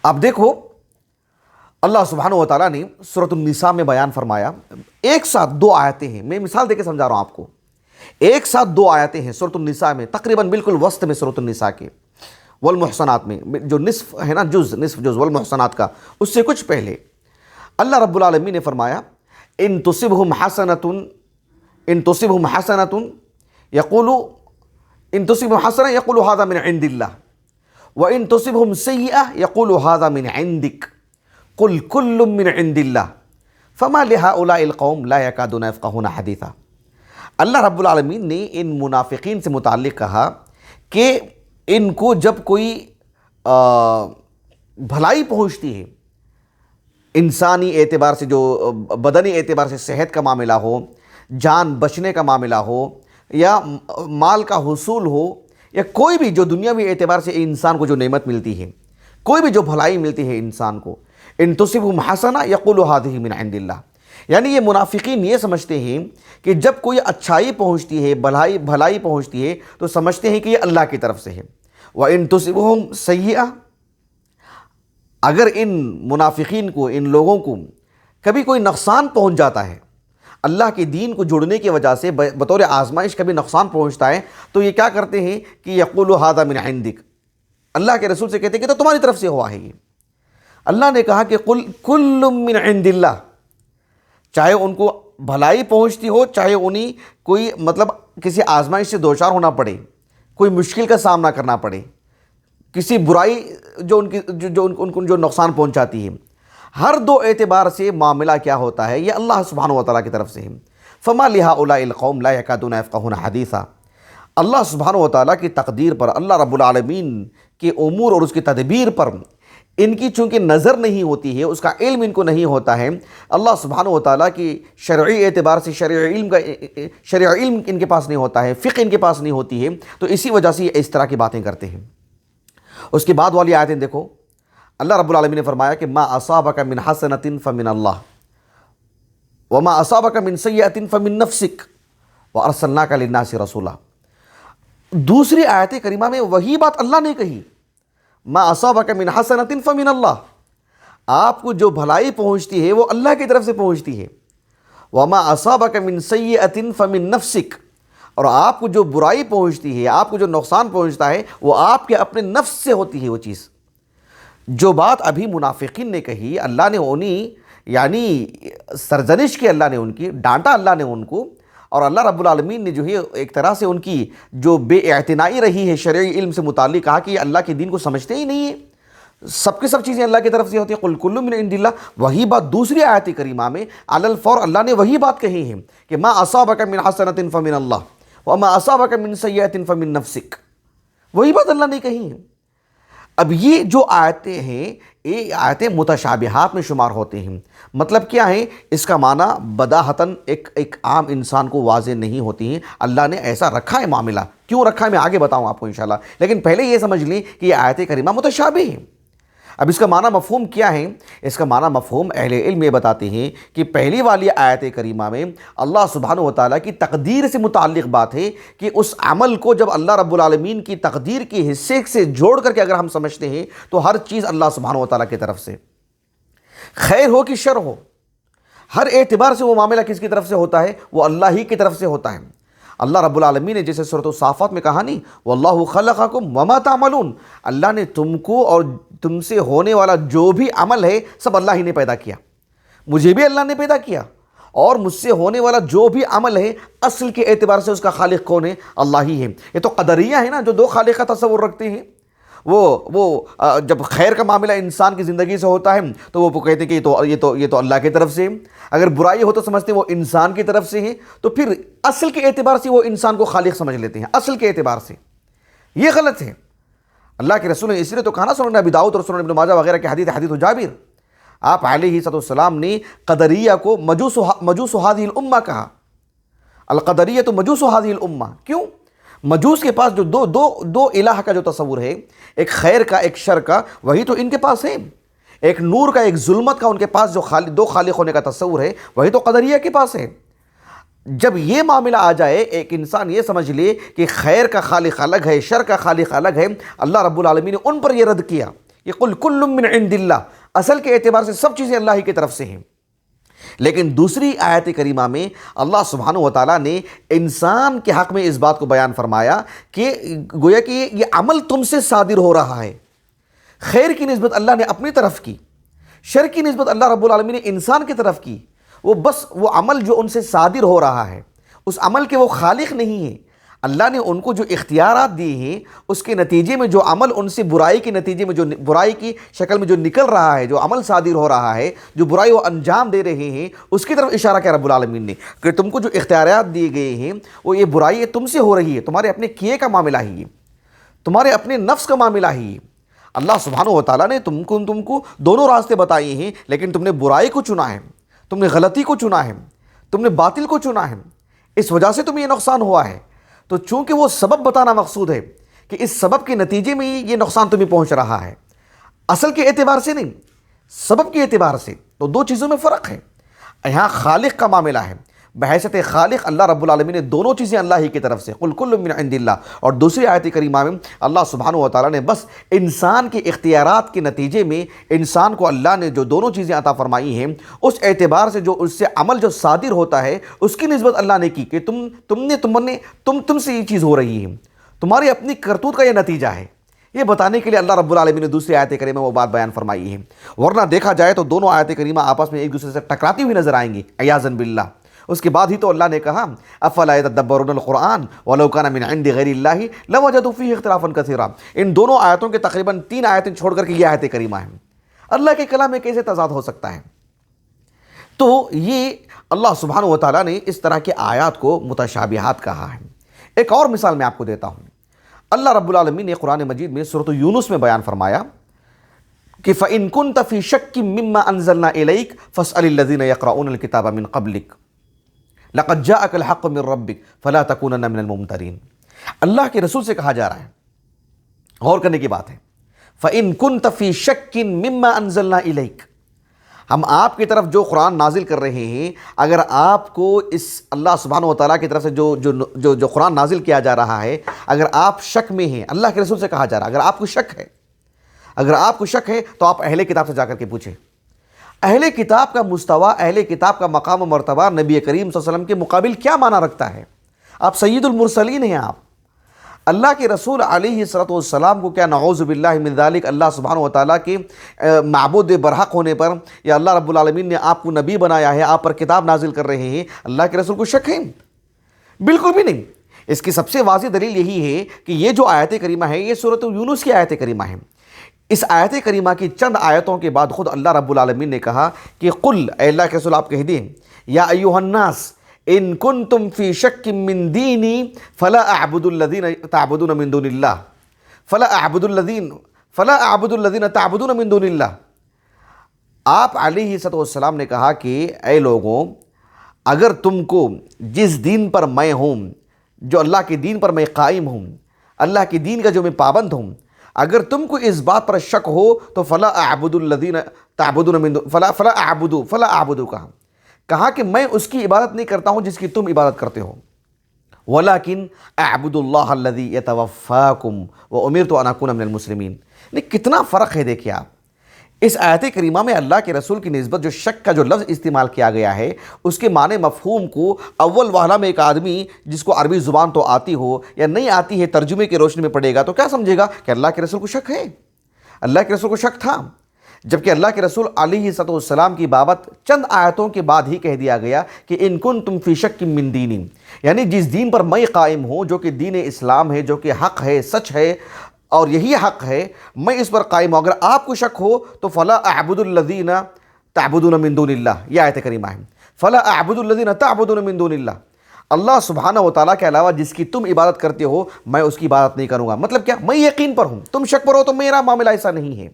اب دیکھو اللہ سبحانہ وتعالیٰ نے سورۃ النساء میں بیان فرمایا، ایک ساتھ دو آیتیں ہیں، میں مثال دے کے سمجھا رہا ہوں آپ کو، ایک ساتھ دو آیتیں ہیں سورۃ النساء میں، تقریباً بالکل وسط میں سورۃ النساء کے، والمحصنات میں جو نصف ہے نا، نصف جز والمحصنات کا، اس سے کچھ پہلے اللہ رب العالمین نے فرمایا ان تصبہم حسنۃ یقولوا ھذا من عند اللہ وَإِن تُصِبْهُمْ سَيِّئَةٌ يَقُولُ هَذَا مِنْ عِنْدِكَ قُلْ كُلٌّ مِّنْ عِنْدِ اللَّهِ فَمَا لِهَٰؤُلَاءِ الْقَوْمِ لَا يَكَادُونَ يَفْقَهُونَ حَدِيثًا۔ اللہ رب العالمین نے ان منافقین سے متعلق کہا کہ ان کو جب کوئی بھلائی پہنچتی ہے، انسانی اعتبار سے، جو بدنی اعتبار سے صحت کا معاملہ ہو، جان بچنے کا معاملہ ہو، یا مال کا حصول ہو، یا کوئی بھی جو دنیاوی اعتبار سے انسان کو جو نعمت ملتی ہے، کوئی بھی جو بھلائی ملتی ہے انسان کو، ان تصبہم حسنہ یقولوا ھذہ من عند اللہ، یعنی یہ منافقین یہ سمجھتے ہیں کہ جب کوئی اچھائی پہنچتی ہے، بھلائی پہنچتی ہے تو سمجھتے ہیں کہ یہ اللہ کی طرف سے ہے۔ وَإِن تُصِبْهُمْ سَيِّئَةٌ، اگر ان منافقین کو، ان لوگوں کو کبھی کوئی نقصان پہنچ جاتا ہے، اللہ کے دین کو جڑنے کی وجہ سے بطور آزمائش کبھی نقصان پہنچتا ہے، تو یہ کیا کرتے ہیں کہ یقولوا ھذا من عندک، اللہ کے رسول سے کہتے ہیں کہ تو تمہاری طرف سے ہوا ہے یہ۔ اللہ نے کہا کہ قل کل من عند اللہ، چاہے ان کو بھلائی پہنچتی ہو، چاہے انہیں کوئی کسی آزمائش سے دوچار ہونا پڑے، کوئی مشکل کا سامنا کرنا پڑے، کسی برائی جو ان کو جو نقصان پہنچاتی ہے، ہر دو اعتبار سے معاملہ کیا ہوتا ہے، یہ اللہ سبحانہ وتعالیٰ کی طرف سے ہے۔ فما لہؤلاء القوم لا یکادون یفقہون حدیثا، اللہ سبحانہ وتعالیٰ کی تقدیر پر، اللہ رب العالمین کے امور اور اس کی تدبیر پر ان کی چونکہ نظر نہیں ہوتی ہے، اس کا علم ان کو نہیں ہوتا ہے، اللہ سبحانہ وتعالیٰ کی شرعی اعتبار سے شرعی علم ان کے پاس نہیں ہوتا ہے، فقہ ان کے پاس نہیں ہوتی ہے، تو اسی وجہ سے یہ اس طرح کی باتیں کرتے ہیں۔ اس کے بعد والی آیتیں دیکھو، اللہ رب العالمین نے فرمایا کہ ما اصابک من حسنۃ فمن اللہ وما اصابک من سیئۃ فمن نفسک وارسلناک للناس رسولا۔ دوسری آیت کریمہ میں وہی بات اللہ نے کہی، ما اصابک من حسنۃ فمن اللہ، آپ کو جو بھلائی پہنچتی ہے وہ اللہ کی طرف سے پہنچتی ہے، وما اصابک من سیئۃ فمن نفسک، اور آپ کو جو برائی پہنچتی ہے، آپ کو جو نقصان پہنچتا ہے وہ آپ کے اپنے نفس سے ہوتی ہے۔ وہ چیز جو بات ابھی منافقین نے کہی، اللہ نے انہیں یعنی سرزنش کی، اللہ نے ان کی ڈانٹا، اللہ نے ان کو، اور اللہ رب العالمین نے جو ہے ایک طرح سے ان کی جو بے اعتنائی رہی ہے شرعی علم سے متعلق، کہا کہ یہ اللہ کے دین کو سمجھتے ہی نہیں ہے، سب کی سب چیزیں اللہ کی طرف سے ہوتی ہیں، قل کل من عند اللہ۔ وہی بات دوسری آیت کریمہ میں علی الفور اللہ نے وہی بات کہی ہے کہ ما اصابک من حسنۃ فمن اللہ وما اصابک من سیئۃ فمن نفسک، وہی بات اللہ نے کہی ہے۔ اب یہ جو آیتیں ہیں، یہ آیتیں متشابہات میں شمار ہوتے ہیں، مطلب کیا ہے، اس کا معنی بداہتاً ایک عام انسان کو واضح نہیں ہوتی ہیں، اللہ نے ایسا رکھا ہے معاملہ، کیوں رکھا ہے میں آگے بتاؤں آپ کو انشاءاللہ، لیکن پہلے یہ سمجھ لیں کہ یہ آیت کریمہ متشابہ ہیں۔ اب اس کا معنی مفہوم کیا ہے؟ اس کا معنی مفہوم اہل علم یہ بتاتے ہیں کہ پہلی والی آیت کریمہ میں اللہ سبحانہ وتعالیٰ کی تقدیر سے متعلق بات ہے کہ اس عمل کو جب اللہ رب العالمین کی تقدیر کے حصے سے جوڑ کر کے اگر ہم سمجھتے ہیں تو ہر چیز اللہ سبحانہ وتعالیٰ کی طرف سے، خیر ہو کہ شر ہو، ہر اعتبار سے وہ معاملہ کس کی طرف سے ہوتا ہے؟ وہ اللہ ہی کی طرف سے ہوتا ہے۔ اللہ رب العالمین نے جیسے سورۃ الصافات میں کہا نہیں، واللہ خلقکم وما تعملون، اللہ نے تم کو اور تم سے ہونے والا جو بھی عمل ہے سب اللہ ہی نے پیدا کیا، مجھے بھی اللہ نے پیدا کیا، اور مجھ سے ہونے والا جو بھی عمل ہے اصل کے اعتبار سے اس کا خالق کون ہے؟ اللہ ہی ہے۔ یہ تو قدریہ ہے نا جو دو خالق کا تصور رکھتے ہیں، وہ جب خیر کا معاملہ انسان کی زندگی سے ہوتا ہے تو وہ کہتے ہیں کہ یہ تو اللہ کی طرف سے ہے، اگر برائی ہو تو سمجھتے ہیں وہ انسان کی طرف سے ہے، تو پھر اصل کے اعتبار سے وہ انسان کو خالق سمجھ لیتے ہیں، اصل کے اعتبار سے یہ غلط ہے۔ اللہ کے رسول نے اس لیے تو کہا نا، سنن ابی داؤد اور سنن ابن ماجہ وغیرہ کے حدیث جابر، آپ علیہ السلام نے قدریہ کو مجوس هذه الامہ کہا، القدریہ مجوس هذه الامہ۔ کیوں؟ مجوس کے پاس جو دو الہ کا جو تصور ہے، ایک خیر کا ایک شر کا، وہی تو ان کے پاس ہے، ایک نور کا ایک ظلمت کا، ان کے پاس جو دو خالق ہونے کا تصور ہے وہی تو قدریہ کے پاس ہے۔ جب یہ معاملہ آ جائے، ایک انسان یہ سمجھ لے کہ خیر کا خالق الگ ہے، شر کا خالق الگ ہے، اللہ رب العالمین نے ان پر یہ رد کیا کہ قل کل من عند اللہ، اصل کے اعتبار سے سب چیزیں اللہ ہی کی طرف سے ہیں۔ لیکن دوسری آیت کریمہ میں اللہ سبحانہ وتعالیٰ نے انسان کے حق میں اس بات کو بیان فرمایا کہ گویا کہ یہ عمل تم سے صادر ہو رہا ہے۔ خیر کی نسبت اللہ نے اپنی طرف کی، شر کی نسبت اللہ رب العالمین نے انسان کی طرف کی۔ وہ عمل جو ان سے صادر ہو رہا ہے، اس عمل کے وہ خالق نہیں ہیں۔ اللہ نے ان کو جو اختیارات دیے ہیں، اس کے نتیجے میں جو عمل ان سے برائی کے نتیجے میں جو برائی کی شکل میں جو نکل رہا ہے، جو عمل صادر ہو رہا ہے، جو برائی وہ انجام دے رہے ہیں، اس کی طرف اشارہ کیا رب العالمین نے کہ تم کو جو اختیارات دیے گئے ہیں وہ یہ برائی تم سے ہو رہی ہے، تمہارے اپنے کیے کا معاملہ ہی ہے، تمہارے اپنے نفس کا معاملہ ہی ہے۔ اللہ سبحانہ وتعالیٰ نے تم کو دونوں راستے بتائے ہیں، لیکن تم نے برائی کو چنا ہے، تم نے غلطی کو چنا ہے، تم نے باطل کو چنا ہے، اس وجہ سے تمہیں یہ نقصان ہوا ہے۔ تو چونکہ وہ سبب بتانا مقصود ہے کہ اس سبب کے نتیجے میں یہ نقصان تمہیں پہنچ رہا ہے، اصل کے اعتبار سے نہیں، سبب کے اعتبار سے۔ تو دو چیزوں میں فرق ہے۔ یہاں خالق کا معاملہ ہے، بحیثیت خالق اللہ رب العالمین نے دونوں چیزیں اللہ ہی کی طرف سے، قل کل من عند اللہ، اور دوسری آیت کریمہ میں اللہ سبحانہ وتعالیٰ نے بس انسان کے اختیارات کے نتیجے میں انسان کو اللہ نے جو دونوں چیزیں عطا فرمائی ہیں، اس اعتبار سے جو اس سے عمل جو صادر ہوتا ہے اس کی نسبت اللہ نے کی کہ تم سے یہ چیز ہو رہی ہے، تمہاری اپنی کرتوت کا یہ نتیجہ ہے۔ یہ بتانے کے لیے اللہ رب العالمین نے دوسری آیت کریمہ وہ بات بیان فرمائی ہے، ورنہ دیکھا جائے تو دونوں آیت کریمہ آپس میں ایک دوسرے سے ٹکراتی ہوئی نظر آئیں گی عیاذا باللہ۔ اس کے بعد ہی تو اللہ نے کہا افلا یتدبرون القرآن ولو کان من عند غیر اللہ لوجدوا فیہ اختلافا کثیرا۔ ان دونوں آیتوں کے تقریباً 3 آیتیں چھوڑ کر کے یہ آیت کریمہ ہے۔ اللہ کے کلام میں کیسے تضاد ہو سکتا ہے؟ تو یہ اللہ سبحانہ وتعالیٰ نے اس طرح کے آیات کو متشابہات کہا ہے۔ ایک اور مثال میں آپ کو دیتا ہوں۔ اللہ رب العالمین نے قرآن مجید میں سورۃ یونس میں بیان فرمایا کہ فَإِن كُنْتَ فِي شَكٍّ مِّمَّا أَنزَلْنَا إِلَيْكَ فَاسْأَلِ الَّذِينَ يَقْرَؤُونَ الْكِتَابَ مِن قَبْلِكَ لَقَدْ جَاءَكَ الْحَقُّ مِن رَّبِّكَ فَلَا تَكُونَنَّ مِنَ الْمُمْتَرِينَ۔ اللہ کے رسول سے کہا جا رہا ہے، غور کرنے کی بات ہے، فَإِن كُنْتَ فِي شَكٍّ مِّمَّا أَنزَلْنَا إِلَيْكَ، ہم آپ کی طرف جو قرآن نازل کر رہے ہیں، اگر آپ کو اس اللہ سبحانہ وتعالیٰ کی طرف سے جو قرآن نازل کیا جا رہا ہے، اگر آپ شک میں ہیں، اللہ کے رسول سے کہا جا رہا ہے اگر آپ کو شک ہے تو آپ اہل کتاب سے جا کر کے پوچھیں۔ اہل کتاب کا مستویٰ، اہل کتاب کا مقام و مرتبہ نبی کریم صلی اللہ علیہ وسلم کے مقابل کیا معنی رکھتا ہے؟ آپ سید المرسلین ہیں، آپ اللہ کے رسول علیہ السلام کو کیا نعوذ باللہ من ذالک اللہ سبحانہ وتعالیٰ کے معبود برحق ہونے پر یا اللہ رب العالمین نے آپ کو نبی بنایا ہے، آپ پر کتاب نازل کر رہے ہیں، اللہ کے رسول کو شک ہے؟ بالکل بھی نہیں۔ اس کی سب سے واضح دلیل یہی ہے کہ یہ جو آیت کریمہ ہے یہ سورۃ یونس کی آیت کریمہ ہے۔ اس آیت کریمہ کی چند آیتوں کے بعد خود اللہ رب العالمین نے کہا کہ قل، اے اللہ کے رسول آپ کہہ دیں، یا ایھا الناس ان کنتم فی شک من دینی فلا اعبد الذین تعبدون من دون اللہ فلا اعبد الذین تعبدون من دون اللہ۔ آپ علیہ السلام نے کہا کہ اے لوگوں، اگر تم کو جس دین پر میں ہوں، جو اللہ کے دین پر میں قائم ہوں، اللہ کے دین کا جو میں پابند ہوں، اگر تم کو اس بات پر شک ہو تو فلا اعبد الذین تعبدون من دون فلا اعبدو کہا کہ میں اس کی عبادت نہیں کرتا ہوں جس کی تم عبادت کرتے ہو، ولیکن اعبد اللہ الذی یتوفاکم وامرت ان اکون من المسلمین۔ کتنا فرق ہے، دیکھیں آپ اس آیت کریمہ میں اللہ کے رسول کی نسبت جو شک کا جو لفظ استعمال کیا گیا ہے، اس کے معنی مفہوم کو اول وہلہ میں ایک آدمی جس کو عربی زبان تو آتی ہو یا نہیں آتی ہے، ترجمے کی روشنی میں پڑھے گا تو کیا سمجھے گا کہ اللہ کے رسول کو شک ہے۔ اللہ کے رسول کو شک تھا، جبکہ اللہ کے رسول علیہ السلام کی بابت چند آیتوں کے بعد ہی کہہ دیا گیا کہ ان کنتم فی شک من دینی، یعنی جس دین پر میں قائم ہوں، جو کہ دین اسلام ہے، جو کہ حق ہے، سچ ہے، اور یہی حق ہے، میں اس پر قائم ہوں۔ اگر آپ کو شک ہو تو فلا اعبد الذین تعبدون من دون اللہ، یہ آیت کریمہ ہے، فلا اعبد الذین تعبدون من دون اللہ، اللہ سبحانہ و تعالیٰ کے علاوہ جس کی تم عبادت کرتے ہو میں اس کی عبادت نہیں کروں گا۔ مطلب کیا؟ میں یقین پر ہوں، تم شک پر ہو تو میرا معاملہ ایسا نہیں ہے،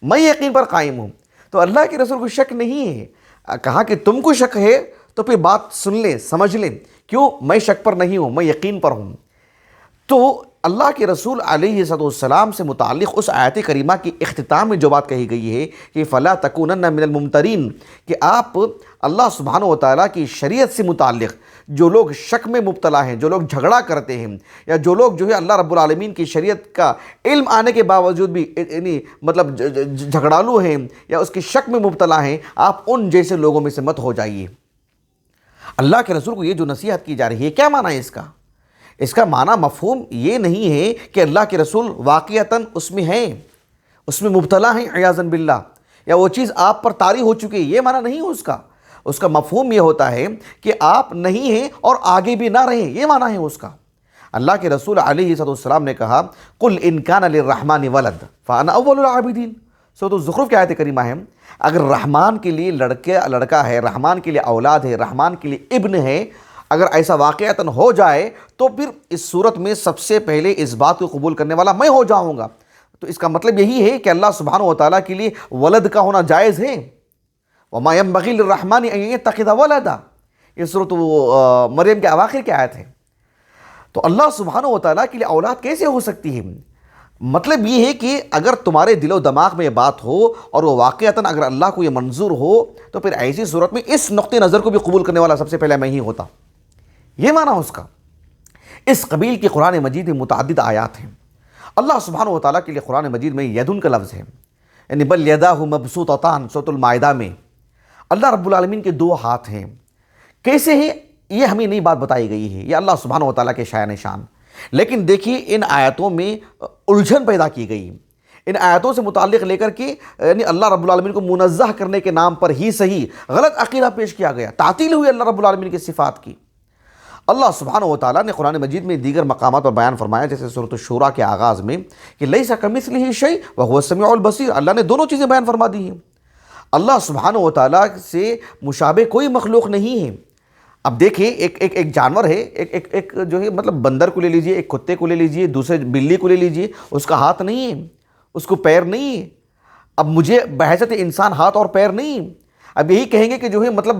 میں یقین پر قائم ہوں۔ تو اللہ کے رسول کو شک نہیں ہے، کہا کہ تم کو شک ہے تو پھر بات سن لیں، سمجھ لیں، کیوں؟ میں شک پر نہیں ہوں، میں یقین پر ہوں۔ تو اللہ کے رسول علیہ السلام سے متعلق اس آیت کریمہ کی اختتام میں جو بات کہی گئی ہے کہ فَلَا تَكُونَنَّ مِنَ الْمُمْتَرِينَ، کہ آپ اللہ سبحانہ و تعالیٰ کی شریعت سے متعلق جو لوگ شک میں مبتلا ہیں، جو لوگ جھگڑا کرتے ہیں، یا جو لوگ جو ہے اللہ رب العالمین کی شریعت کا علم آنے کے باوجود بھی یعنی مطلب جھگڑالو ہیں یا اس کے شک میں مبتلا ہیں، آپ ان جیسے لوگوں میں سے مت ہو جائیے۔ اللہ کے رسول کو یہ جو نصیحت کی جا رہی ہے، کیا معنی ہے اس کا؟ اس کا معنی مفہوم یہ نہیں ہے کہ اللہ کے رسول واقعتاً اس میں ہیں، اس میں مبتلا ہیں عیاذاً باللہ، یا وہ چیز آپ پر طاری ہو چکی ہے، یہ معنی نہیں ہے اس کا۔ اس کا مفہوم یہ ہوتا ہے کہ آپ نہیں ہیں اور آگے بھی نہ رہیں، یہ معنی ہے اس کا۔ اللہ کے رسول علیہ السلام نے کہا قُلْ إِنْ كَانَ لِلرَّحْمَنِ وَلَدٌ فَأَنَا أَوَّلُ الْعَابِدِينَ، سورۃ الزخرف کی آیت کریمہ ہے، اگر رحمان کے لیے لڑکا ہے، رحمان کے لیے اولاد ہے، رحمان کے لیے ابن ہے، اگر ایسا واقعتاً ہو جائے تو پھر اس صورت میں سب سے پہلے اس بات کو قبول کرنے والا میں ہو جاؤں گا۔ تو اس کا مطلب یہی ہے کہ اللہ سبحانہ و تعالیٰ کے لیے ولد کا ہونا جائز ہے۔ وَمَا يَنبَغِي لِلرَّحْمَنِ أَن يَتَّخِذَ وَلَدًا، یہ سورۃ مریم کے اواخر کی آیت ہے۔ تو اللہ سبحانہ و تعالیٰ کے لیے اولاد کیسے ہو سکتی ہے؟ مطلب یہ ہے کہ اگر تمہارے دل و دماغ میں یہ بات ہو اور وہ واقعتاً اگر اللہ کو یہ منظور ہو تو پھر ایسی صورت میں اس نقطۂ نظر کو بھی قبول کرنے والا سب سے پہلے میں ہی ہوتا، یہ معنی اس کا۔ اس قبیل کی قرآن مجید میں متعدد آیات ہیں۔ اللہ سبحانہ و تعالیٰ کے لیے قرآن مجید میں یدن کا لفظ ہے، یعنی بل یداہ مبسوطتان، سورۃ المائدہ میں اللہ رب العالمین کے دو ہاتھ ہیں۔ کیسے ہیں یہ ہمیں نہیں بات بتائی گئی ہے، یہ اللہ سبحانہ و تعالیٰ کے شان شان۔ لیکن دیکھیے ان آیتوں میں الجھن پیدا کی گئی، ان آیتوں سے متعلق لے کر کے یعنی اللہ رب العالمین کو منزہ کرنے کے نام پر ہی صحیح غلط عقیدہ پیش کیا گیا، تعطیل ہوئی اللہ رب العالمین کی صفات کی۔ اللہ سبحانہ و تعالیٰ نے قرآن مجید میں دیگر مقامات پر بیان فرمایا، جیسے سورۃ الشورى کے آغاز میں کہ لیس کمثلہ شیء وہو السمیع البصیر، اللہ نے دونوں چیزیں بیان فرما دی ہیں۔ اللہ سبحانہ و تعالیٰ سے مشابہ کوئی مخلوق نہیں ہے۔ اب دیکھیں ایک جانور ہے، ایک جو ہے مطلب بندر کو لے لیجئے، ایک کتے کو لے لیجئے، دوسرے بلی کو لے لیجئے، اس کا ہاتھ نہیں ہے، اس کو پیر نہیں ہے۔ اب مجھے بحیثیت انسان ہاتھ اور پیر نہیں، اب یہی کہیں گے کہ جو ہے مطلب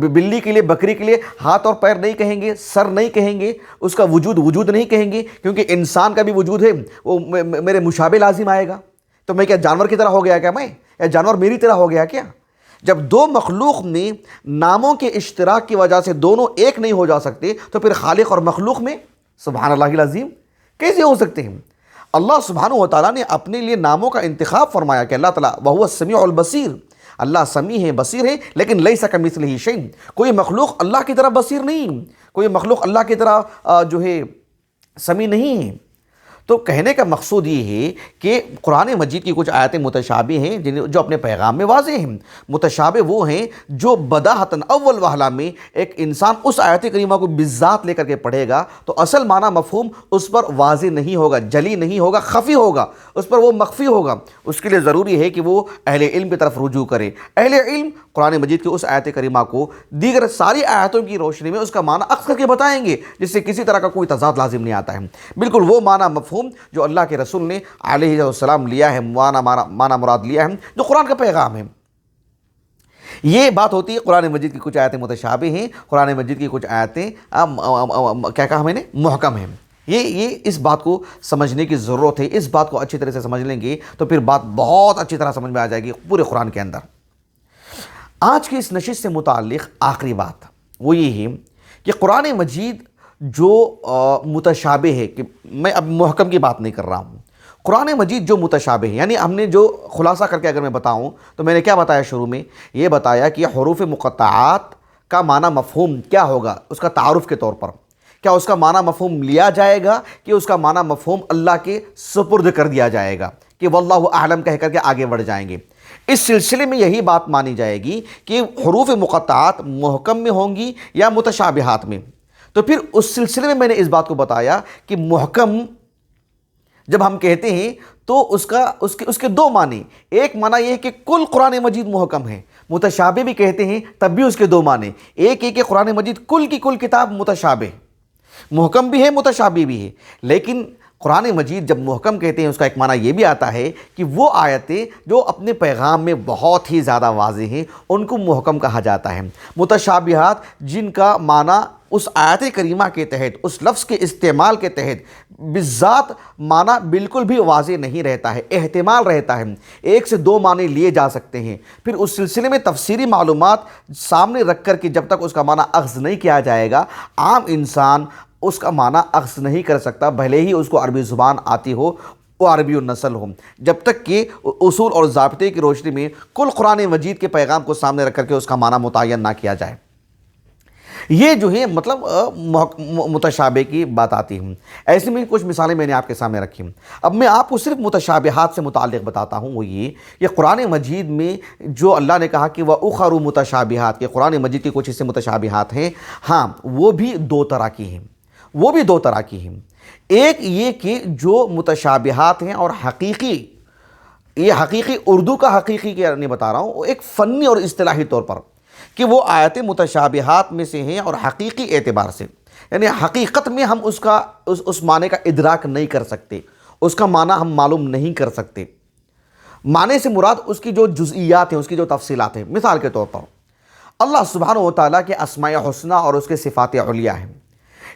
بلی کے لیے، بکری کے لیے ہاتھ اور پیر نہیں کہیں گے، سر نہیں کہیں گے، اس کا وجود نہیں کہیں گے، کیونکہ انسان کا بھی وجود ہے، وہ میرے مشابہ لازم آئے گا۔ تو میں کیا جانور کی طرح ہو گیا کیا میں، یا جانور میری طرح ہو گیا کیا؟ جب دو مخلوق میں ناموں کے اشتراک کی وجہ سے دونوں ایک نہیں ہو جا سکتے تو پھر خالق اور مخلوق میں سبحان اللہ العظیم کیسے ہو سکتے ہیں؟ اللہ سبحانہ و تعالیٰ نے اپنے لیے ناموں کا انتخاب فرمایا کہ اللہ تعالیٰ وہو السمیع البصیر، اللہ سمیع ہے، بصیر ہے، لیکن لیس کمثلہ شیء، کوئی مخلوق اللہ کی طرح بصیر نہیں، کوئی مخلوق اللہ کی طرح جو ہے سمیع نہیں ہے۔ تو کہنے کا مقصود یہ ہے کہ قرآن مجید کی کچھ آیتیں متشابہ ہیں جو اپنے پیغام میں واضح ہیں۔ متشابہ وہ ہیں جو بداہتاً اول وہلہ میں ایک انسان اس آیت کریمہ کو بالذات لے کر کے پڑھے گا تو اصل معنی مفہوم اس پر واضح نہیں ہوگا، جلی نہیں ہوگا، خفی ہوگا، اس پر وہ مخفی ہوگا۔ اس کے لیے ضروری ہے کہ وہ اہل علم کی طرف رجوع کرے۔ اہل علم قرآن مجید کی اس آیت کریمہ کو دیگر ساری آیتوں کی روشنی میں اس کا معنی عکس کر کے بتائیں گے، جس سے کسی طرح کا کوئی تضاد لازم نہیں آتا ہے۔ بالکل وہ معنی مفہوم جو اللہ کے رسول نے علیہ السلام لیا ہے، معنی مراد لیا ہے، جو قرآن کا پیغام ہے۔ یہ بات ہوتی ہے قرآن مجید کی کچھ آیتیں متشابہ ہیں، قرآن مجید کی کچھ آیتیں کیا کہا میں نے، محکم ہیں۔ یہ اس بات کو سمجھنے کی ضرورت ہے۔ اس بات کو اچھی طرح سے سمجھ لیں گے تو پھر بات بہت اچھی طرح سمجھ میں آ جائے گی پورے قرآن کے اندر۔ آج کی اس نشست سے متعلق آخری بات وہ یہ ہے کہ قرآن مجید جو متشابہ ہے، کہ میں اب محکم کی بات نہیں کر رہا ہوں، قرآن مجید جو متشابہ ہے، یعنی ہم نے جو خلاصہ کر کے اگر میں بتاؤں تو میں نے کیا بتایا شروع میں، یہ بتایا کہ حروف مقطعات کا معنی مفہوم کیا ہوگا اس کا تعارف کے طور پر، کیا اس کا معنی مفہوم لیا جائے گا کہ اس کا معنی مفہوم اللہ کے سپرد کر دیا جائے گا کہ واللہ اعلم کہہ کر کے آگے بڑھ جائیں گے۔ اس سلسلے میں یہی بات مانی جائے گی کہ حروف مقطعات محکم میں ہوں گی یا متشابہات میں۔ تو پھر اس سلسلے میں نے اس بات کو بتایا کہ محکم جب ہم کہتے ہیں تو اس کے دو معنی، ایک معنی یہ ہے کہ کل قرآن مجید محکم ہے، متشابہ بھی کہتے ہیں تب بھی اس کے دو معنی، ایک ہے کہ قرآن مجید کل کی کل کتاب متشابہ، محکم بھی ہے متشابہ بھی ہے، لیکن قرآن مجید جب محکم کہتے ہیں اس کا ایک معنی یہ بھی آتا ہے کہ وہ آیتیں جو اپنے پیغام میں بہت ہی زیادہ واضح ہیں ان کو محکم کہا جاتا ہے۔ متشابہات جن کا معنی اس آیت کریمہ کے تحت، اس لفظ کے استعمال کے تحت بالذات معنی بالکل بھی واضح نہیں رہتا ہے، احتمال رہتا ہے، ایک سے دو معنی لیے جا سکتے ہیں، پھر اس سلسلے میں تفسیری معلومات سامنے رکھ کر کے جب تک اس کا معنی اخذ نہیں کیا جائے گا، عام انسان اس کا معنی اخذ نہیں کر سکتا، بھلے ہی اس کو عربی زبان آتی ہو، وہ عربی النسل ہو، جب تک کہ اصول اور ضابطے کی روشنی میں کل قرآن مجید کے پیغام کو سامنے رکھ کر کے اس کا معنی متعین نہ کیا جائے۔ یہ جو ہے مطلب متشابہ کی بات آتی ہے۔ ایسے میں کچھ مثالیں میں نے آپ کے سامنے رکھی۔ اب میں آپ کو صرف متشابہات سے متعلق بتاتا ہوں، وہ یہ قرآن مجید میں جو اللہ نے کہا کہ وَأُخَرُ مُتَشَابِهَاتِ کہ قرآن مجید کے کچھ حصے متشابہات ہیں، ہاں وہ بھی دو طرح کی ہیں، ایک یہ کہ جو متشابہات ہیں اور حقیقی، یہ حقیقی اردو کا حقیقی کیا نہیں بتا رہا ہوں، ایک فنی اور اصطلاحی طور پر کہ وہ آیتیں متشابہات میں سے ہیں اور حقیقی اعتبار سے، یعنی حقیقت میں ہم اس معنی کا ادراک نہیں کر سکتے، اس کا معنی ہم معلوم نہیں کر سکتے۔ معنی سے مراد اس کی جو جزئیات ہیں، اس کی جو تفصیلات ہیں۔ مثال کے طور پر اللہ سبحانہ و تعالیٰ کے اسماء حسنہ اور اس کے صفات علیہ ہیں،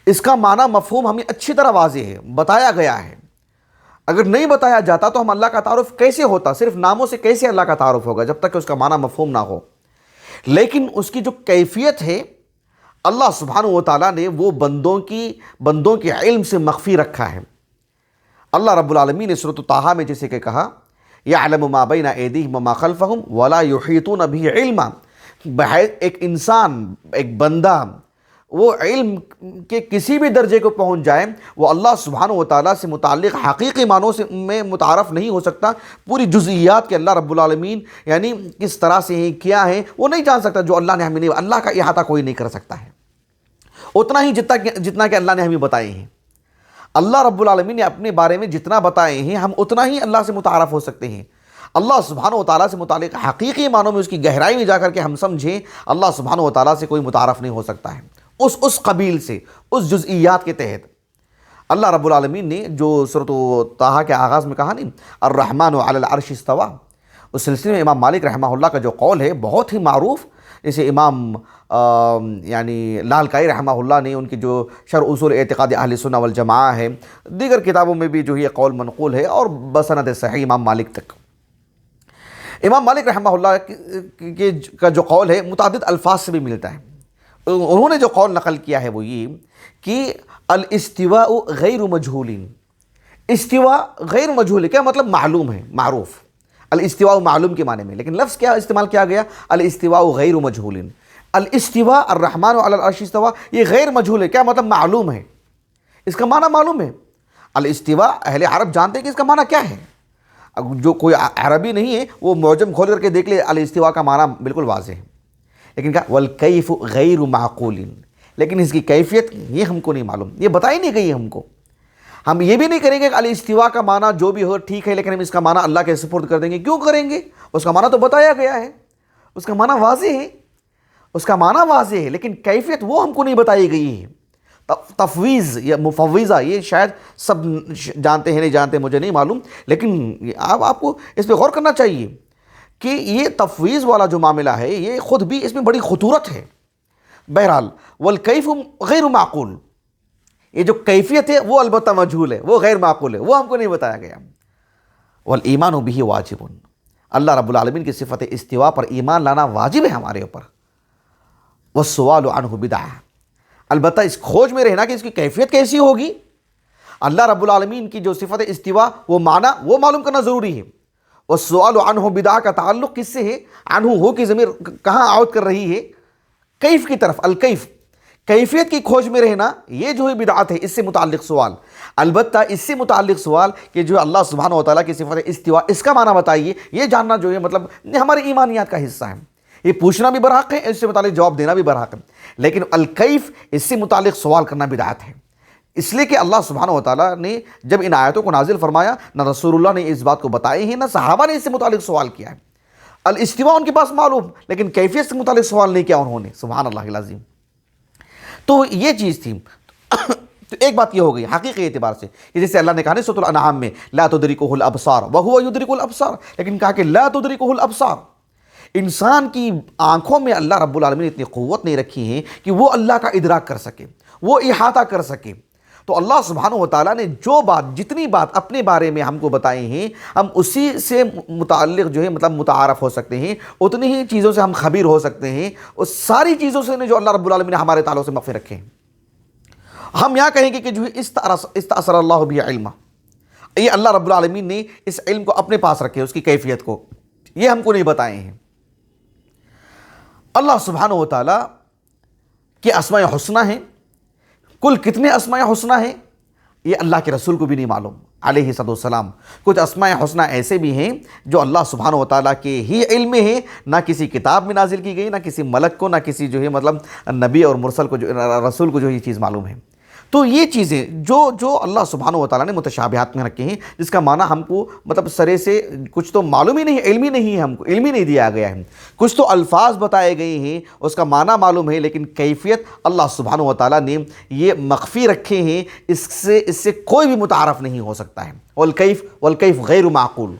اس کا معنی مفہوم ہمیں اچھی طرح واضح ہے، بتایا گیا ہے۔ اگر نہیں بتایا جاتا تو ہم اللہ کا تعارف کیسے ہوتا، صرف ناموں سے کیسے اللہ کا تعارف ہوگا جب تک کہ اس کا معنی مفہوم نہ ہو۔ لیکن اس کی جو کیفیت ہے اللہ سبحانہ و تعالیٰ نے وہ بندوں کے علم سے مخفی رکھا ہے۔ اللہ رب العالمین نے سورۃ طٰہٰ میں جیسے کہ کہا یعلم ما بین ایدیہم وما خلفہم ولا یحیطون بہ علما، ایک انسان، ایک بندہ وہ علم کے کسی بھی درجے کو پہنچ جائے، وہ اللہ سبحانہ و تعالیٰ سے متعلق حقیقی معنوں میں متعارف نہیں ہو سکتا، پوری جزئیات کے اللہ رب العالمین یعنی کس طرح سے ہیں، کیا ہیں، وہ نہیں جان سکتا جو اللہ نے ہمیں نہیں، اللہ کا احاطہ کوئی نہیں کر سکتا ہے اتنا ہی جتنا کہ اللہ نے ہمیں بتائے ہیں۔ اللہ رب العالمین نے اپنے بارے میں جتنا بتائے ہیں ہم اتنا ہی اللہ سے متعارف ہو سکتے ہیں۔ اللہ سبحانہ و تعالیٰ سے متعلق حقیقی معنوں میں اس کی گہرائی میں جا کر کے ہم سمجھیں اللہ سبحانہ و تعالیٰ سے کوئی متعارف نہیں ہو سکتا ہے اس قبیل سے، اس جزئیات کے تحت۔ اللہ رب العالمین نے جو سورۃ طٰہٰ کے آغاز میں کہا نہیں الرحمن علی العرش استویٰ، اس سلسلے میں امام مالک رحمہ اللہ کا جو قول ہے بہت ہی معروف، جیسے امام یعنی لالکائی رحمہ اللہ نے ان کی جو شرح اصول اعتقاد اہل سنہ والجماعہ ہے، دیگر کتابوں میں بھی جو یہ قول منقول ہے اور بسند صحیح امام مالک تک۔ امام مالک رحمہ اللہ کا جو قول ہے متعدد الفاظ سے بھی ملتا ہے۔ انہوں نے جو قول نقل کیا ہے وہ یہ کہ الاستواء غیر مجہول، استواء غیر مجہول، کیا مطلب معلوم ہے، معروف، الاستواء معلوم کے معنی میں، لیکن لفظ کیا استعمال کیا گیا الاستواء غیر مجہول۔ الاستواء الرحمن علی العرش استویٰ یہ غیر مجہول ہے، کیا مطلب معلوم ہے، اس کا معنی معلوم ہے۔ الاستواء اہل عرب جانتے ہیں کہ اس کا معنی کیا ہے، جو کوئی عربی نہیں ہے وہ معجم کھول کر کے دیکھ لے، الاستواء کا معنی بالکل واضح ہے، لیکن کہا والکیف غیر معقول، لیکن اس کی کیفیت یہ ہم کو نہیں معلوم، یہ بتائی نہیں گئی ہم کو۔ ہم یہ بھی نہیں کریں گے کہ الاستواء کا معنی جو بھی ہو ٹھیک ہے، لیکن ہم اس کا معنی اللہ کے سپرد کر دیں گے، کیوں کریں گے؟ اس کا معنی تو بتایا گیا ہے، اس کا معنی واضح ہے، اس کا معنی واضح ہے، لیکن کیفیت وہ ہم کو نہیں بتائی گئی ہے۔ تفویض یا مفوضہ یہ شاید سب جانتے ہیں، نہیں جانتے مجھے نہیں معلوم، لیکن آپ کو اس پہ غور کرنا چاہیے کہ یہ تفویض والا جو معاملہ ہے یہ خود بھی اس میں بڑی خطورت ہے۔ بہرحال والکیف غیر معقول، یہ جو کیفیت ہے وہ البتہ مجہول ہے، وہ غیر معقول ہے، وہ ہم کو نہیں بتایا گیا۔ والایمان بہ واجب، اللہ رب العالمین کی صفت استواء پر ایمان لانا واجب ہے ہمارے اوپر۔ والسؤال عنہ بدعہ، البتہ اس کھوج میں رہنا کہ اس کی کیفیت کیسی ہوگی، اللہ رب العالمین کی جو صفت استواء وہ معنی وہ معلوم کرنا ضروری ہے۔ والسؤال عنہ بدعہ کا تعلق کس سے ہے؟ عنہ ہو کی ضمیر کہاں عود کر رہی ہے؟ کیف کی طرف، الکیف، کیفیت کی کھوج میں رہنا یہ جو ہے بدعت ہے، اس سے متعلق سوال۔ البتہ اس سے متعلق سوال کہ جو اللہ سبحانہ و تعالیٰ کی صفت استواء اس کا معنی بتائیے، یہ جاننا جو ہے مطلب ہمارے ایمانیات کا حصہ ہے، یہ پوچھنا بھی برحق ہے، اس سے متعلق جواب دینا بھی برحق ہے، لیکن الکیف اس سے متعلق سوال کرنا بدعت ہے، اس لیے کہ اللہ سبحانہ و تعالیٰ نے جب ان آیتوں کو نازل فرمایا، نہ رسول اللہ نے اس بات کو بتائی ہے، نہ صحابہ نے اس سے متعلق سوال کیا ہے۔ الاستواء ان کے پاس معلوم، لیکن کیفیت سے متعلق سوال نہیں کیا انہوں نے، سبحان اللہ العظیم۔ تو یہ چیز تھی۔ تو ایک بات یہ ہو گئی حقیقی اعتبار سے، جیسے اللہ نے کہا نا سورۃ الانعام میں لا تدرکہ الابصار وہو یدرک الابصار، لیکن کہا کہ لا تدرکہ الابصار، انسان کی آنکھوں میں اللہ رب العالمین نے اتنی قوت نہیں رکھی ہے کہ وہ اللہ کا ادراک کر سکے، وہ احاطہ کر سکے۔ تو اللہ سبحانہ و تعالیٰ نے جو بات، جتنی بات اپنے بارے میں ہم کو بتائی ہیں، ہم اسی سے متعلق جو ہے مطلب متعارف ہو سکتے ہیں، اتنی ہی چیزوں سے ہم خبیر ہو سکتے ہیں، اس ساری چیزوں سے جو اللہ رب العالمین نے ہمارے تعلق سے مخفی رکھے ہیں۔ ہم یہاں کہیں گے کہ جو ہے استأثر اللہ بھی علما، یہ اللہ رب العالمین نے اس علم کو اپنے پاس رکھے، اس کی کیفیت کو یہ ہم کو نہیں بتائے ہیں۔ اللہ سبحانہ و تعالیٰ کے اسماء حسنہ ہیں، کل کتنے اسماء حسنہ ہیں یہ اللہ کے رسول کو بھی نہیں معلوم علیہ الصلوۃ والسلام۔ کچھ اسماء حسنہ ایسے بھی ہیں جو اللہ سبحانہ و تعالیٰ کے ہی علم میں ہیں، نہ کسی کتاب میں نازل کی گئی، نہ کسی ملک کو، نہ کسی جو ہے مطلب نبی اور مرسل کو، رسول کو جو یہ چیز معلوم ہے۔ تو یہ چیزیں جو اللہ سبحانہ و تعالیٰ نے متشابہات میں رکھے ہیں، جس کا معنی ہم کو مطلب سرے سے کچھ تو معلوم ہی نہیں، علم ہی نہیں ہے، ہم کو علم ہی نہیں دیا گیا ہے۔ کچھ تو الفاظ بتائے گئے ہیں، اس کا معنی معلوم ہے، لیکن کیفیت اللہ سبحانہ و تعالیٰ نے یہ مخفی رکھے ہیں، اس سے کوئی بھی متعارف نہیں ہو سکتا ہے۔ والکیف غیر معقول۔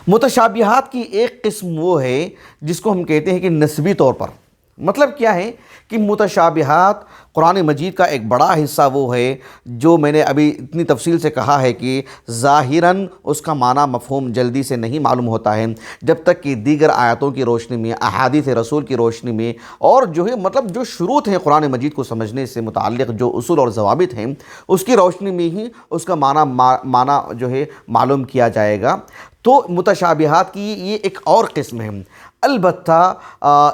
متشابہات کی ایک قسم وہ ہے جس کو ہم کہتے ہیں کہ نسبی طور پر، مطلب کیا ہے کہ متشابہات قرآن مجید کا ایک بڑا حصہ وہ ہے جو میں نے ابھی اتنی تفصیل سے کہا ہے کہ ظاہراً اس کا معنی مفہوم جلدی سے نہیں معلوم ہوتا ہے، جب تک کہ دیگر آیاتوں کی روشنی میں، احادیث رسول کی روشنی میں، اور جو ہے مطلب جو شروط ہیں قرآن مجید کو سمجھنے سے متعلق جو اصول اور ضوابط ہیں، اس کی روشنی میں ہی اس کا معنی جو ہے معلوم کیا جائے گا۔ تو متشابہات کی یہ ایک اور قسم ہے۔ البتہ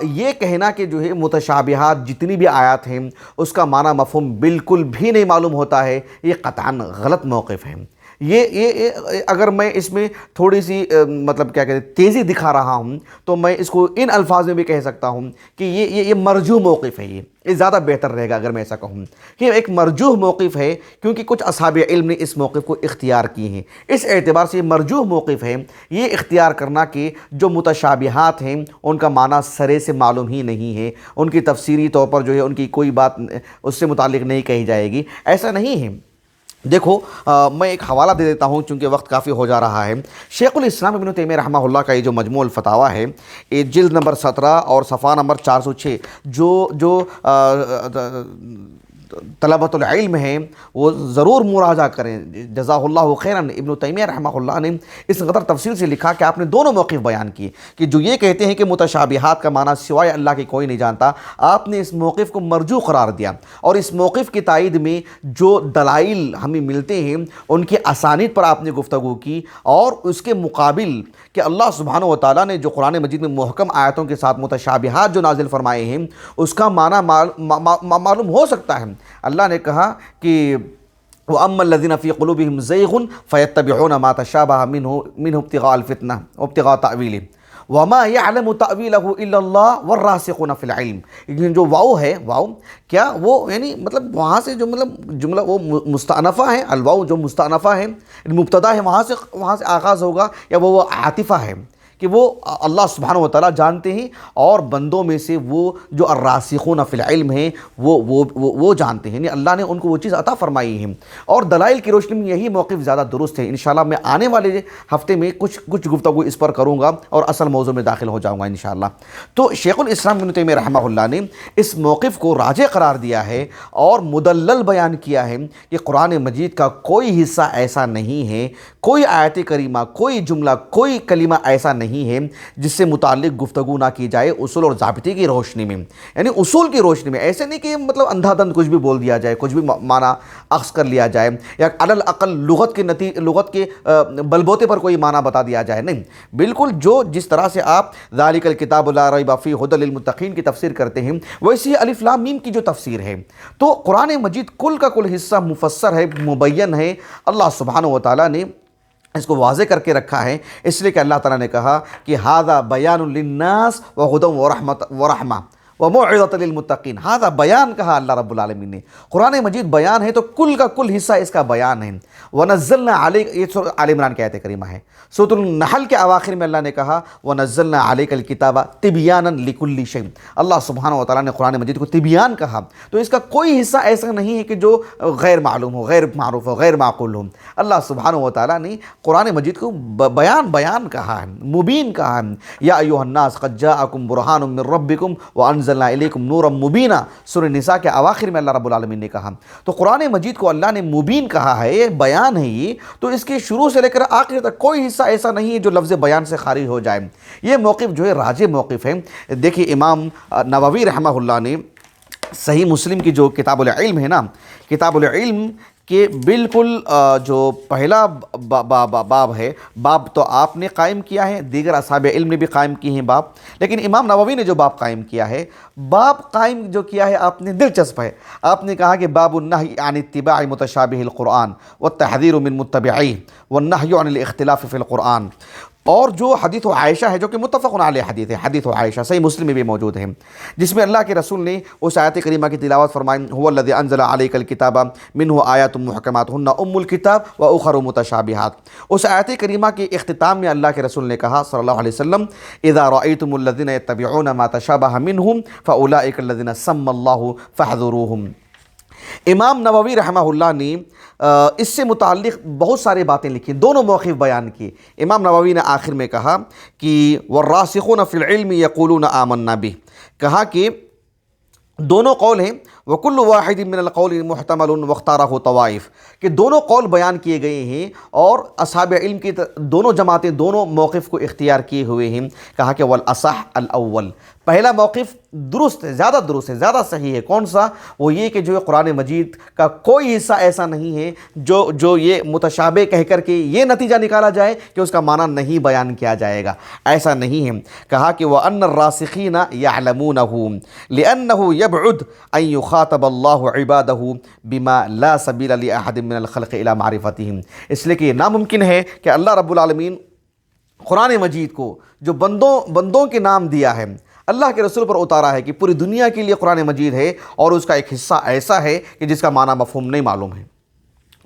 یہ کہنا کہ جو ہے متشابہات جتنی بھی آیات ہیں اس کا معنی مفہوم بالکل بھی نہیں معلوم ہوتا ہے، یہ قطعاً غلط موقف ہے۔ یہ اگر میں اس میں تھوڑی سی مطلب کیا کہتے ہیں تیزی دکھا رہا ہوں تو میں اس کو ان الفاظ میں بھی کہہ سکتا ہوں کہ یہ مرجوح موقف ہے۔ یہ زیادہ بہتر رہے گا اگر میں ایسا کہوں کہ ایک مرجوح موقف ہے، کیونکہ کچھ اصحاب علم نے اس موقف کو اختیار کیے ہیں۔ اس اعتبار سے یہ مرجوح موقف ہے، یہ اختیار کرنا کہ جو متشابہات ہیں ان کا معنی سرے سے معلوم ہی نہیں ہے، ان کی تفسیری طور پر جو ہے ان کی کوئی بات اس سے متعلق نہیں کہی جائے گی، ایسا نہیں ہے۔ دیکھو میں ایک حوالہ دے دیتا ہوں چونکہ وقت کافی ہو جا رہا ہے۔ شیخ الاسلام ابن تیمیہ رحمہ اللہ کا یہ جو مجموع الفتاویٰ ہے، یہ جلد نمبر 17 اور صفحہ نمبر 406، جو طلبۃ العلم ہیں وہ ضرور مراجعہ کریں، جزاہ اللہ خیراً۔ ابن تیمیہ رحمہ اللہ نے اس قدر تفصیل سے لکھا کہ آپ نے دونوں موقف بیان کیے کہ جو یہ کہتے ہیں کہ متشابہات کا معنی سوائے اللہ کے کوئی نہیں جانتا، آپ نے اس موقف کو مرجوح قرار دیا، اور اس موقف کی تائید میں جو دلائل ہمیں ملتے ہیں ان کی اسانید پر آپ نے گفتگو کی، اور اس کے مقابل کہ اللہ سبحانہ و تعالیٰ نے جو قرآن مجید میں محکم آیتوں کے ساتھ متشابہات جو نازل فرمائے ہیں اس کا معنی معلوم ہو سکتا ہے۔ اللہ نے کہا کہ وَأَمَّا الَّذِينَ فِي قُلُوبِهِمْ زَيْغٌ فَيَتَّبِعُونَ مَا تَشَابَهَ مِنْهُ ابْتِغَاءَ الْفِتْنَةِ وَابْتِغَاءَ تَأْوِيلِهِ وَمَا يَعْلَمُ تَأْوِيلَهُ إِلَّا اللَّهُ وَالرَّاسِخُونَ فِي الْعِلْمِ۔ لیکن جو واو ہے، واو کیا وہ یعنی مطلب وہاں سے جو مطلب جملہ وہ مستأنفہ ہے، الواو جو مستأنفہ ہے، مبتدا ہے، وہاں سے آغاز ہوگا، یا وہ عاطفہ ہے کہ وہ اللہ سبحانہ و تعالیٰ جانتے ہیں، اور بندوں میں سے وہ جو الراسخون فی العلم ہیں وہ جانتے ہیں، یعنی اللہ نے ان کو وہ چیز عطا فرمائی ہے۔ اور دلائل کی روشنی میں یہی موقف زیادہ درست ہے۔ انشاءاللہ میں آنے والے ہفتے میں کچھ گفتگو اس پر کروں گا اور اصل موضوع میں داخل ہو جاؤں گا انشاءاللہ۔ تو شیخ الاسلام ابن تیمیہ رحمہ اللہ نے اس موقف کو راجح قرار دیا ہے اور مدلل بیان کیا ہے کہ قرآن مجید کا کوئی حصہ ایسا نہیں ہے، کوئی آیت کریمہ، کوئی جملہ، کوئی کلمہ ایسا نہیں ہے جس سے متعلق گفتگو نہ کی جائے اصول اور ضابطے کی روشنی میں، یعنی اصول کی روشنی میں۔ ایسے نہیں کہ مطلب اندھا دھند کچھ بھی بول دیا جائے، کچھ بھی معنی اخذ کر لیا جائے، یا علی الاقل لغت کے بلبوتے پر کوئی معنی بتا دیا جائے، نہیں، بالکل جس طرح سے آپ ذالک الکتاب لا ریب فیہ ھدی للمتقین کی تفسیر کرتے ہیں، ویسے الف لام میم کی جو تفسیر ہے، تو قرآن مجید کل کا کل حصہ مفسر ہے، مبین ہے۔ اللہ سبحانہ و تعالیٰ نے اس کو واضح کر کے رکھا ہے، اس لیے کہ اللہ تعالیٰ نے کہا کہ ھذا بیان للناس وہدی ورحمۃ وموعظۃ للمتقین، ھذا بیان کہا اللہ رب العالمین نے۔ قرآن مجید بیان ہے تو کل کا کل حصہ اس کا بیان ہے۔ ونزلنا علیک، یہ سورۃ آل عمران کی آیت کریمہ ہے۔ سورۃ النحل کے اواخر میں اللہ نے کہا ونزلنا علیک الکتاب تبیانا لکل شیء، اللہ سبحانہ و تعالیٰ نے قرآن مجید کو تبیان کہا، تو اس کا کوئی حصہ ایسا نہیں ہے کہ جو غیر معلوم ہو، غیر معروف ہو، غیر معقول ہو۔ اللہ سبحانہ و تعالیٰ نے قرآن مجید کو بیان کہا ہے، مبین کہا ہے۔ یا ایھا الناس قد جاءکم برہان من ربکم وانزلنا الیکم نورا مبینا، سورہ نساء کے اواخر میں اللہ رب العالمین نے کہا۔ تو قرآن مجید کو اللہ نے مبین کہا ہے، یہ بیان ہے یہ، تو اس کے شروع سے لے کر آخر تک کوئی حصہ ایسا نہیں ہے جو لفظ بیان سے خارج ہو جائے۔ یہ موقف جو ہے راجح موقف ہے۔ دیکھیے امام نووی رحمہ اللہ نے صحیح مسلم کی جو کتاب العلم ہے نا، کتاب العلم کہ بالکل جو پہلا باب ہے، باب تو آپ نے قائم کیا ہے، دیگر اصحاب علم نے بھی قائم کی ہیں باب، لیکن امام نووی نے جو باب قائم کیا ہے، باب قائم جو کیا ہے آپ نے دلچسپ ہے۔ آپ نے کہا کہ باب النہی عن اتباع متشابہ القرآن والتحذیر من متبعیہ والنہی عن الاختلاف فی القرآن، اور جو حدیث عائشہ ہے جو کہ متفق علیہ حدیث ہے، حدیث عائشہ صحیح مسلم میں بھی موجود ہے، جس میں اللہ کے رسول نے اس آیت کریمہ کی تلاوت فرمائی، هو الذی انزل علیک الکتاب منہ آیات محکمات ہن ام الکتاب واخر متشابہات۔ اس آیت کریمہ کے اختتام میں اللہ کے رسول نے کہا صلی اللہ علیہ وسلم، اذا رأیتم الذین یتبعون ما تشابہ منہ فاولئک الذین سمی اللہ فاحذروہم۔ امام نووی رحمہ اللہ نے اس سے متعلق بہت سارے باتیں لکھی، دونوں موقف بیان کیے۔ امام نووی نے آخر میں کہا کہ والراسخون فی العلم یقولون آمنا بہ، کہا کہ دونوں قول ہیں، وکل واحد من القول محتمل واختارہ طوائف، کہ دونوں قول بیان کیے گئے ہیں اور اصحاب علم کی دونوں جماعتیں دونوں موقف کو اختیار کیے ہوئے ہیں۔ کہا کہ والاصح الاول، پہلا موقف درست ہے، زیادہ صحیح ہے۔ کون سا؟ وہ یہ کہ جو قرآن مجید کا کوئی حصہ ایسا نہیں ہے جو یہ متشابہ کہہ کر کے یہ نتیجہ نکالا جائے کہ اس کا معنی نہیں بیان کیا جائے گا، ایسا نہیں ہے۔ کہا کہ وَأَنَّ الرَّاسِخِينَ يَعْلَمُونَهُ لِأَنَّهُ يَبْعُدُ أَن يُخَاطَبَ اللَّهُ عِبَادَهُ بِمَا لَا سَبِيلَ لِأَحَدٍ مِّنَ الْخَلْقِ إِلَىٰ مَعْرِفَتِهِمْ، اس لیے کہ یہ ناممکن ہے کہ اللہ رب العالمین قرآن مجید کو جو بندوں کے نام دیا ہے، اللہ کے رسول پر اتارا ہے کہ پوری دنیا کے لیے قرآن مجید ہے، اور اس کا ایک حصہ ایسا ہے کہ جس کا معنی مفہوم نہیں معلوم ہے،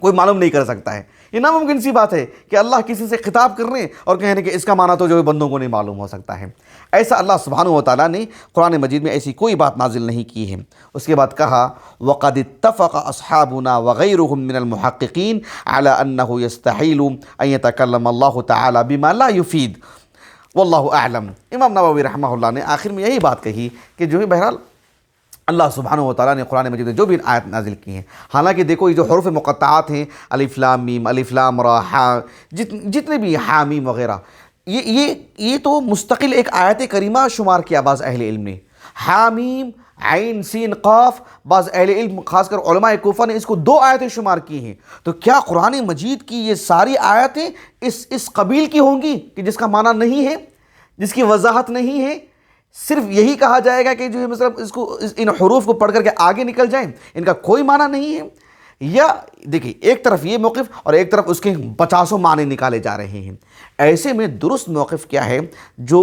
کوئی معلوم نہیں کر سکتا ہے۔ یہ ناممکن سی بات ہے کہ اللہ کسی سے خطاب کر رہے ہیں اور کہہ رہے ہیں کہ اس کا معنی تو جو بندوں کو نہیں معلوم ہو سکتا ہے۔ ایسا اللہ سبحانہ و تعالیٰ نے قرآن مجید میں ایسی کوئی بات نازل نہیں کی ہے۔ اس کے بعد کہا وَقَدِ اتَّفَقَ أَصْحَابُنَا وَغَيْرُهُم مِّنَ الْمُحَقِّقِينَ عَلَىٰ أَنَّهُ يَسْتَحِيلُ أَن يَتَكَلَّمَ اللَّهُ تَعَالَىٰ بِمَا لَا يُفِيدُ واللہ اعلم۔ امام نووی رحمہ اللہ نے آخر میں یہی بات کہی کہ جو ہے بہرحال اللہ سبحانہ و تعالیٰ نے قرآن مجید میں جو بھی آیت نازل کی ہیں، حالانکہ دیکھو یہ جو حروف مقطعات ہیں، الف لام میم، الف لام را، ہا، جتنے بھی حامیم وغیرہ، یہ تو مستقل ایک آیت کریمہ شمار کیا بعض اہل علم نے۔ حامیم، عین، سین، قاف، بعض اہل علم خاص کر علماء کوفہ نے اس کو 2 آیتیں شمار کی ہیں۔ تو کیا قرآن مجید کی یہ ساری آیتیں اس قبیل کی ہوں گی کہ جس کا معنی نہیں ہے، جس کی وضاحت نہیں ہے؟ صرف یہی کہا جائے گا کہ جو ہے مطلب ان حروف کو پڑھ کر کے آگے نکل جائیں، ان کا کوئی معنی نہیں ہے؟ یا دیکھیں ایک طرف یہ موقف اور ایک طرف اس کے 50 معنی نکالے جا رہے ہیں۔ ایسے میں درست موقف کیا ہے جو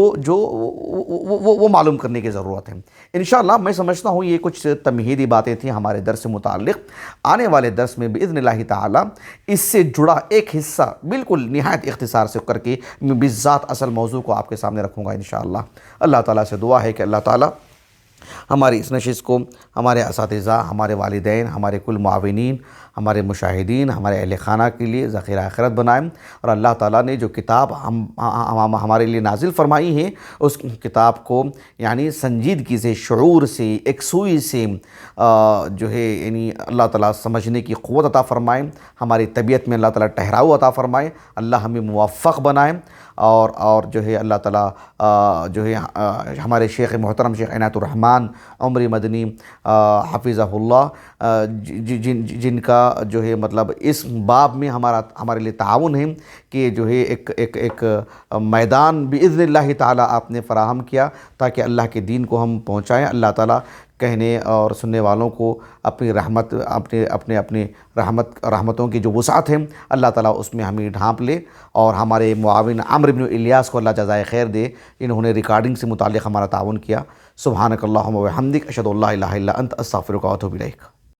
وہ معلوم کرنے کی ضرورت ہے۔ انشاءاللہ میں سمجھتا ہوں یہ کچھ تمہیدی باتیں تھیں ہمارے درس سے متعلق۔ آنے والے درس میں باذن اللہ تعالی اس سے جڑا ایک حصہ بالکل نہایت اختصار سے کر کے میں بالذات اصل موضوع کو آپ کے سامنے رکھوں گا انشاءاللہ۔ اللہ تعالیٰ سے دعا ہے کہ اللہ تعالیٰ ہماری اس نشست کو ہمارے اساتذہ، ہمارے والدین، ہمارے کل معاونین، ہمارے مشاہدین، ہمارے اہل خانہ کے لیے ذخیرہ آخرت بنائیں، اور اللہ تعالیٰ نے جو کتاب ہمارے لیے نازل فرمائی ہے اس کتاب کو یعنی سنجیدگی سے، شعور سے، یکسوئی سے جو ہے یعنی اللہ تعالیٰ سمجھنے کی قوت عطا فرمائیں، ہماری طبیعت میں اللہ تعالیٰ ٹھہراؤ عطا فرمائیں، اللہ ہمیں موفق بنائیں، اور جو ہے اللہ تعالیٰ جو ہے ہمارے شیخ محترم شیخ عنایت الرحمن عمری مدنی حفظہ اللہ جن کا جو ہے مطلب اس باب میں ہمارے لیے تعاون ہے کہ جو ہے ایک میدان باذن اللہ تعالیٰ آپ نے فراہم کیا تاکہ اللہ کے دین کو ہم پہنچائیں۔ اللہ تعالیٰ کہنے اور سننے والوں کو اپنی رحمت اپنے رحمتوں کی جو وسعت ہے اللہ تعالیٰ اس میں ہمیں ڈھانپ لے، اور ہمارے معاون عمرو بن الیاس کو اللہ جزائے خیر دے، انہوں نے ریکارڈنگ سے متعلق ہمارا تعاون کیا۔ سبحانک اللہم و بحمدک، اشہد ان لا الہ الا انت، استغفرک و اتوب الیک۔